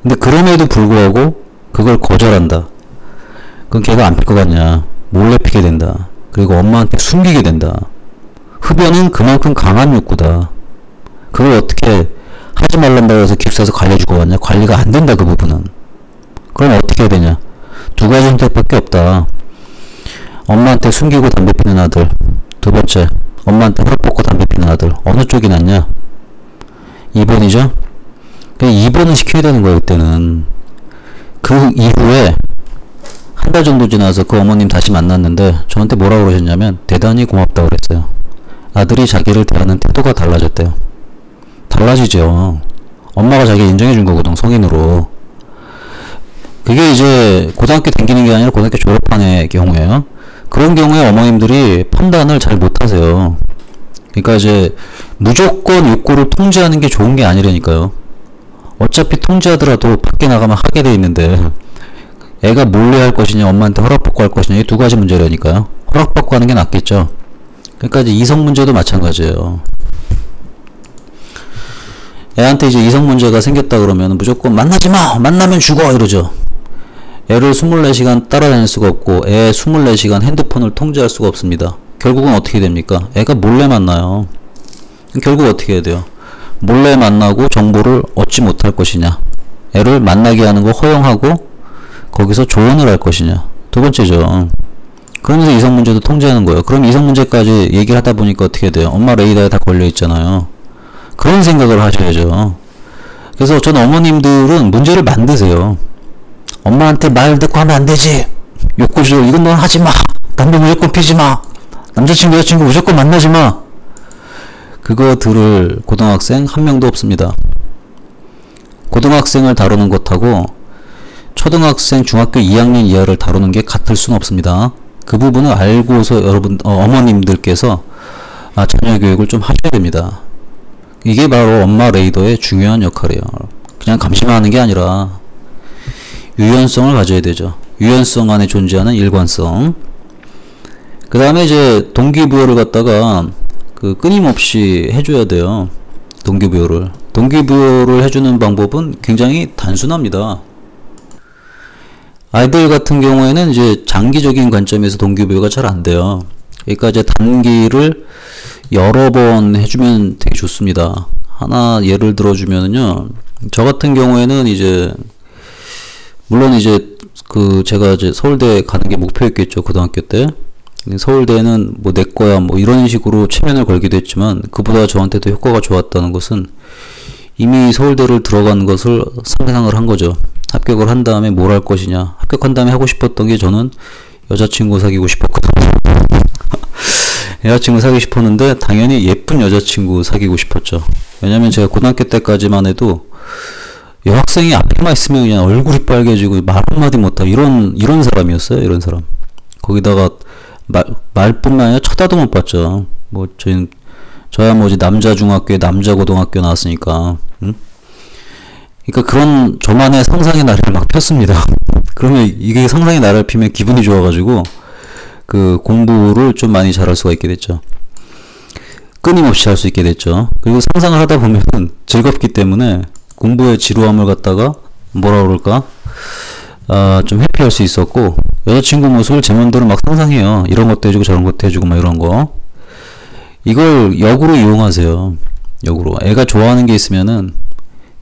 근데 그럼에도 불구하고 그걸 거절한다. 그건 걔가 안 필 것 같냐. 몰래 피게 된다. 그리고 엄마한테 숨기게 된다. 흡연은 그만큼 강한 욕구다. 그걸 어떻게 하지 말란다고 해서 깁스해서 관리해주고 왔냐. 관리가 안 된다. 그 부분은. 그럼 어떻게 해야 되냐. 두 가지 선택밖에 없다. 엄마한테 숨기고 담배 피는 아들. 두 번째, 엄마한테 헐 뽑고 담배 피는 아들. 어느 쪽이 낫냐? 2번이죠? 그냥 2번은 시켜야 되는 거예요. 그때는. 그 이후에 한 달 정도 지나서 그 어머님 다시 만났는데 저한테 뭐라고 그러셨냐면 대단히 고맙다고 그랬어요. 아들이 자기를 대하는 태도가 달라졌대요. 달라지죠. 엄마가 자기 인정해준 거거든. 성인으로. 그게 이제 고등학교 다니는 게 아니라 고등학교 졸업한 애 경우에요. 그런 경우에 어머님들이 판단을 잘 못하세요. 그러니까 이제 무조건 욕구를 통제하는 게 좋은 게 아니라니까요. 어차피 통제하더라도 밖에 나가면 하게 돼 있는데 애가 몰래 할 것이냐 엄마한테 허락받고 할 것이냐 이 두 가지 문제라니까요. 허락받고 하는 게 낫겠죠. 그러니까 이제 이성 문제도 마찬가지예요. 애한테 이제 이성 문제가 생겼다 그러면 무조건 만나지 마! 만나면 죽어! 이러죠. 애를 24시간 따라다닐 수가 없고 애 24시간 핸드폰을 통제할 수가 없습니다. 결국은 어떻게 됩니까? 애가 몰래 만나요. 결국 어떻게 해야 돼요? 몰래 만나고 정보를 얻지 못할 것이냐. 애를 만나게 하는 거 허용하고 거기서 조언을 할 것이냐. 두 번째죠. 그러면서 이성 문제도 통제하는 거예요. 그럼 이성 문제까지 얘기를 하다 보니까 어떻게 돼요? 엄마 레이더에 다 걸려 있잖아요. 그런 생각을 하셔야죠. 그래서 저는 어머님들은 문제를 만드세요. 엄마한테 말 듣고 하면 안 되지. 욕구 조절 이건 넌 하지 마. 담배 무조건 피지 마. 남자친구 여자친구 무조건 만나지 마. 그거 들을 고등학생 한 명도 없습니다. 고등학생을 다루는 것하고 초등학생 중학교 2학년 이하를 다루는 게 같을 수는 없습니다. 그 부분을 알고서 여러분 어머님들께서 자녀 교육을 좀 하셔야 됩니다. 이게 바로 엄마 레이더의 중요한 역할이에요. 그냥 감시만 하는 게 아니라 유연성을 가져야 되죠. 유연성 안에 존재하는 일관성. 그 다음에 이제 동기부여를 갖다가 끊임없이 해줘야 돼요. 동기부여를 해주는 방법은 굉장히 단순합니다. 아이들 같은 경우에는 이제 장기적인 관점에서 동기부여가 잘 안 돼요. 그러니까 이제 단기를 여러 번 해주면 되게 좋습니다. 하나 예를 들어주면요. 저 같은 경우에는 이제 물론 이제 제가 이제 서울대 가는 게 목표였겠죠. 고등학교 때. 서울대는 뭐 내 거야 뭐 이런 식으로 체면을 걸기도 했지만 그보다 저한테 더 효과가 좋았다는 것은 이미 서울대를 들어간 것을 상상을 한 거죠. 합격을 한 다음에 뭘 할 것이냐. 합격한 다음에 하고 싶었던 게 저는 여자친구 사귀고 싶었거든요. 여자친구 사귀고 싶었는데 당연히 예쁜 여자친구 사귀고 싶었죠. 왜냐면 제가 고등학교 때까지만 해도 여학생이 앞에만 있으면 그냥 얼굴이 빨개지고 말 한마디 못하고 이런 사람이었어요. 이런 사람. 거기다가 말뿐만 아니라 쳐다도 못 봤죠. 뭐 저야 뭐지 남자 중학교에 남자 고등학교 나왔으니까. 응? 그러니까 그런 저만의 상상의 나래를 막 폈습니다. 그러면 이게 상상의 나래를 피면 기분이 좋아가지고 공부를 좀 많이 잘할 수가 있게 됐죠. 끊임없이 할 수 있게 됐죠. 그리고 상상을 하다 보면은 즐겁기 때문에 공부의 지루함을 갖다가 뭐라 그럴까? 좀 회피할 수 있었고 여자친구 모습을 제 맘대로 막 상상해요. 이런 것도 해주고 저런 것도 해주고 막 이런 거. 이걸 역으로 이용하세요. 역으로. 애가 좋아하는 게 있으면은,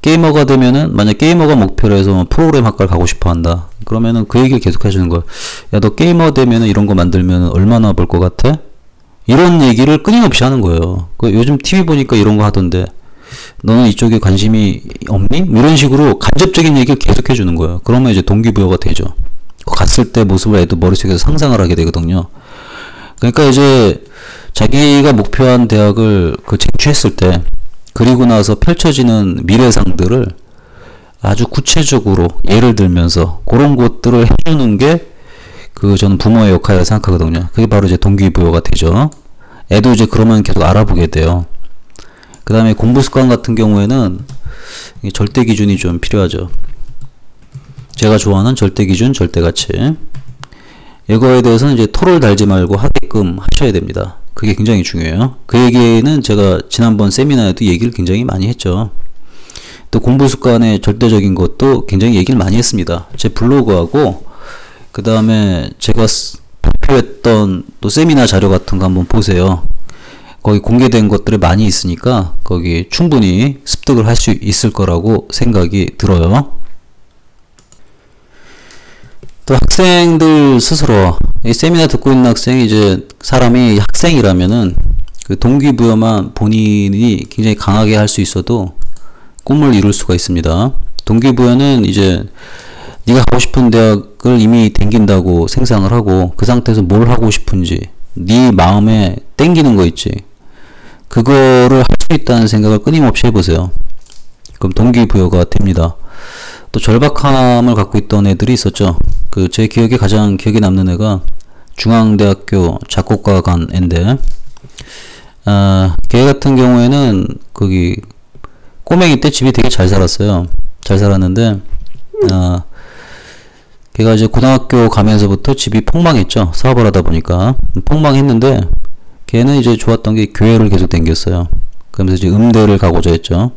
게이머가 되면은, 만약 게이머가 목표로 해서 프로그램 학과를 가고 싶어 한다. 그러면은 그 얘기를 계속 해주는 거야. 야, 너 게이머 되면은 이런 거 만들면은 얼마나 벌 것 같아? 이런 얘기를 끊임없이 하는 거예요. 요즘 TV 보니까 이런 거 하던데, 너는 이쪽에 관심이 없니? 이런 식으로 간접적인 얘기를 계속 해주는 거예요. 그러면 이제 동기부여가 되죠. 갔을 때 모습을 애도 머릿속에서 상상을 하게 되거든요. 그러니까 이제 자기가 목표한 대학을 쟁취했을 때, 그리고 나서 펼쳐지는 미래상들을 아주 구체적으로 예를 들면서 그런 것들을 해주는 게 저는 부모의 역할이라고 생각하거든요. 그게 바로 이제 동기부여가 되죠. 애도 이제 그러면 계속 알아보게 돼요. 그 다음에 공부 습관 같은 경우에는 절대 기준이 좀 필요하죠. 제가 좋아하는 절대 기준, 절대 가치. 이거에 대해서는 이제 토를 달지 말고 하게끔 하셔야 됩니다. 그게 굉장히 중요해요. 그 얘기는 제가 지난번 세미나에도 얘기를 굉장히 많이 했죠. 또 공부 습관의 절대적인 것도 굉장히 얘기를 많이 했습니다. 제 블로그하고 그 다음에 제가 발표했던 또 세미나 자료 같은 거 한번 보세요. 거기 공개된 것들이 많이 있으니까 거기 충분히 습득을 할 수 있을 거라고 생각이 들어요. 또 학생들 스스로 이 세미나 듣고 있는 학생이 이제 사람이 학생이라면은 그 동기부여만 본인이 굉장히 강하게 할 수 있어도 꿈을 이룰 수가 있습니다. 동기부여는 이제 네가 가고 싶은 대학을 이미 댕긴다고 생각을 하고 그 상태에서 뭘 하고 싶은지 네 마음에 땡기는 거 있지. 그거를 할 수 있다는 생각을 끊임없이 해보세요. 그럼 동기부여가 됩니다. 또 절박함을 갖고 있던 애들이 있었죠. 제 기억에 가장 기억에 남는 애가 중앙대학교 작곡가관 애인데, 걔 같은 경우에는 거기 꼬맹이 때 집이 되게 잘 살았어요. 잘 살았는데, 걔가 이제 고등학교 가면서부터 집이 폭망했죠. 사업을 하다 보니까 폭망했는데, 걔는 이제 좋았던 게 교회를 계속 댕겼어요. 그러면서 이제 음대를 가고자 했죠.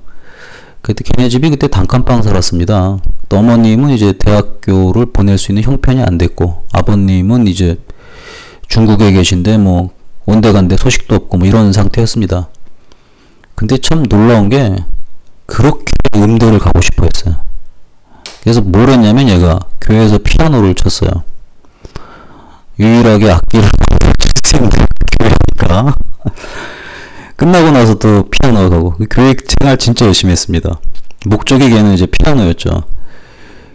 그때 걔네 집이 그때 단칸방 살았습니다. 또 어머님은 이제 대학교를 보낼 수 있는 형편이 안 됐고, 아버님은 이제 중국에 계신데 뭐 온데간데 소식도 없고 뭐 이런 상태였습니다. 근데 참 놀라운 게 그렇게 음대를 가고 싶어 했어요. 그래서 뭘 했냐면 얘가 교회에서 피아노를 쳤어요. 유일하게 악기를 칠 수 있는 교회니까. 끝나고 나서 또 피아노 가고 교회 생활 진짜 열심히 했습니다. 목적이 걔는 이제 피아노였죠.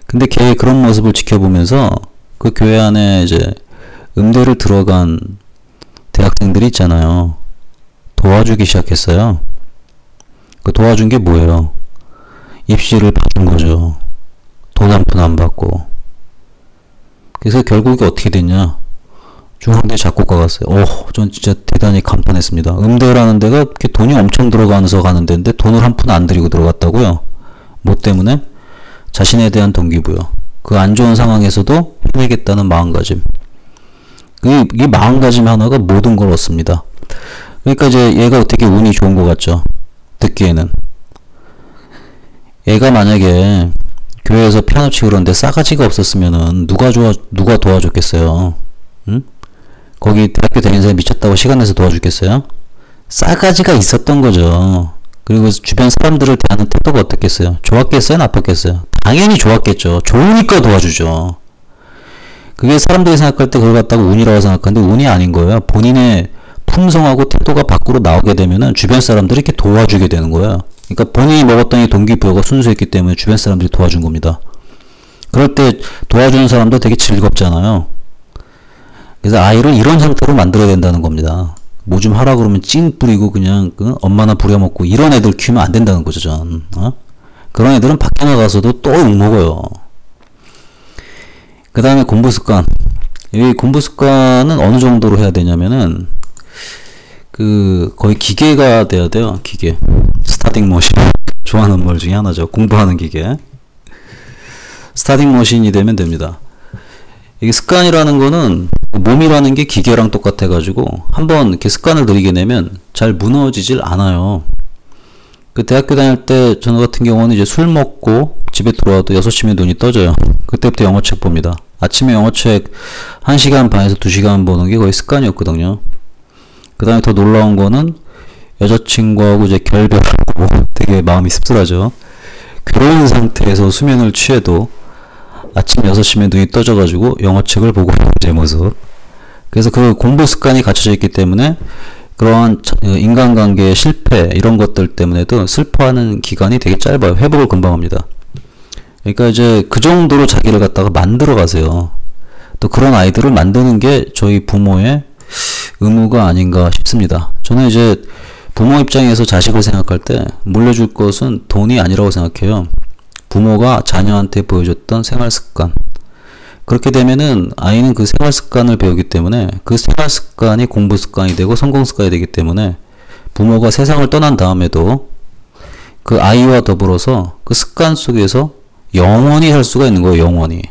근데 걔의 그런 모습을 지켜보면서 그 교회 안에 이제 음대를 들어간 대학생들이 있잖아요. 도와주기 시작했어요. 그 도와준 게 뭐예요? 입시를 봐준 거죠. 돈 한 푼 안 받고. 그래서 결국에 어떻게 됐냐? 중앙대 작곡가 갔어요. 전 진짜 대단히 감탄했습니다. 음대라는 데가 이렇게 돈이 엄청 들어가면서 가는 데인데 돈을 한 푼 안 들이고 들어갔다고요? 뭐 때문에? 자신에 대한 동기부여. 그 안 좋은 상황에서도 해내겠다는 마음가짐. 이 마음가짐 하나가 모든 걸 얻습니다. 그러니까 이제 얘가 되게 운이 좋은 것 같죠. 듣기에는. 얘가 만약에 교회에서 피아노 치고 그러는데 싸가지가 없었으면은 누가 도와줬겠어요? 응? 거기 대학교 다니는 사람이 미쳤다고 시간 내서 도와주겠어요? 싸가지가 있었던 거죠. 그리고 주변 사람들을 대하는 태도가 어떻겠어요? 좋았겠어요? 나빴겠어요? 당연히 좋았겠죠. 좋으니까 도와주죠. 그게 사람들이 생각할 때 그걸 갖다가 운이라고 생각하는데 운이 아닌 거예요. 본인의 품성하고 태도가 밖으로 나오게 되면은 주변 사람들이 이렇게 도와주게 되는 거예요. 그러니까 본인이 먹었던 이 동기부여가 순수했기 때문에 주변 사람들이 도와준 겁니다. 그럴 때 도와주는 사람도 되게 즐겁잖아요. 그래서 아이를 이런 상태로 만들어야 된다는 겁니다. 뭐 좀 하라 그러면 찡 뿌리고 그냥 엄마나 부려먹고 이런 애들 키우면 안 된다는 거죠, 전. 그런 애들은 밖에 나가서도 또 욕먹어요. 그 다음에 공부 습관. 이 공부 습관은 어느 정도로 해야 되냐면은 거의 기계가 돼야 돼요. 기계. 스타딩 머신. 좋아하는 말 중에 하나죠. 공부하는 기계. 스타딩 머신이 되면 됩니다. 이게 습관이라는 거는 몸이라는 게 기계랑 똑같아 가지고 한번 이렇게 습관을 들이게 되면 잘 무너지질 않아요. 대학교 다닐 때 저는 같은 경우는 이제 술 먹고 집에 들어와도 6시면 눈이 떠져요. 그때부터 영어책 봅니다. 아침에 영어책 1시간 반에서 2시간 보는 게 거의 습관이었거든요. 그 다음에 더 놀라운 거는 여자친구하고 이제 결별하고 되게 마음이 씁쓸하죠. 괴로운 상태에서 수면을 취해도 아침 6시면 눈이 떠져가지고 영어책을 보고 있는 제 모습. 그래서 그 공부 습관이 갖춰져 있기 때문에 그러한 인간관계의 실패 이런 것들 때문에도 슬퍼하는 기간이 되게 짧아요. 회복을 금방 합니다. 그러니까 이제 그 정도로 자기를 갖다가 만들어 가세요. 또 그런 아이들을 만드는 게 저희 부모의 의무가 아닌가 싶습니다. 저는 이제 부모 입장에서 자식을 생각할 때 물려줄 것은 돈이 아니라고 생각해요. 부모가 자녀한테 보여줬던 생활 습관. 그렇게 되면은 아이는 그 생활 습관을 배우기 때문에 그 생활 습관이 공부 습관이 되고 성공 습관이 되기 때문에 부모가 세상을 떠난 다음에도 그 아이와 더불어서 그 습관 속에서 영원히 살 수가 있는 거예요. 영원히.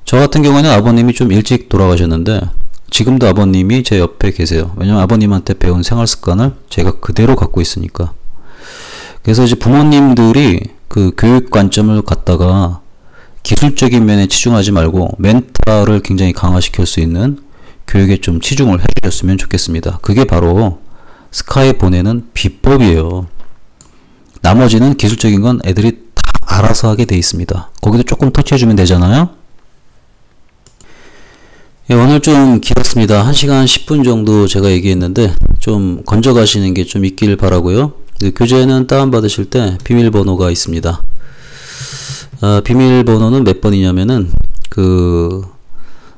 저 같은 경우에는 아버님이 좀 일찍 돌아가셨는데 지금도 아버님이 제 옆에 계세요. 왜냐면 아버님한테 배운 생활 습관을 제가 그대로 갖고 있으니까. 그래서 이제 부모님들이 그 교육 관점을 갖다가 기술적인 면에 치중하지 말고 멘탈을 굉장히 강화시킬 수 있는 교육에 좀 치중을 해주셨으면 좋겠습니다. 그게 바로 스카이 보내는 비법이에요. 나머지는 기술적인 건 애들이 다 알아서 하게 돼 있습니다. 거기도 조금 터치해주면 되잖아요. 예, 오늘 좀 길었습니다. 1시간 10분 정도 제가 얘기했는데 좀 건져가시는 게 좀 있길 바라고요. 교재는 다운받으실 때 비밀번호가 있습니다. 비밀번호는 몇 번이냐면은 그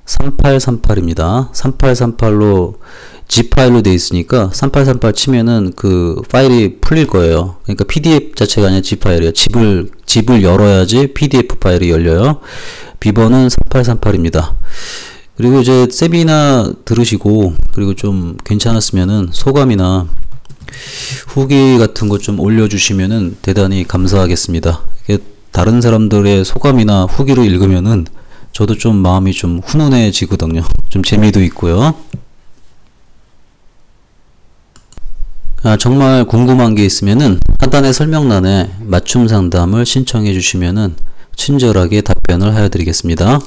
3838입니다. 3838로 zip 파일로 되어 있으니까 3838 치면은 그 파일이 풀릴 거예요. 그러니까 PDF 자체가 아니라 zip 파일이에요. 집을 열어야지 PDF 파일이 열려요. 비번은 3838입니다. 그리고 이제 세미나 들으시고 그리고 좀 괜찮았으면은 소감이나 후기 같은 거 좀 올려주시면은 대단히 감사하겠습니다. 다른 사람들의 소감이나 후기로 읽으면은 저도 좀 마음이 좀 훈훈해지거든요. 좀 재미도 있고요. 정말 궁금한 게 있으면은 하단의 설명란에 맞춤 상담을 신청해 주시면은 친절하게 답변을 하여 드리겠습니다.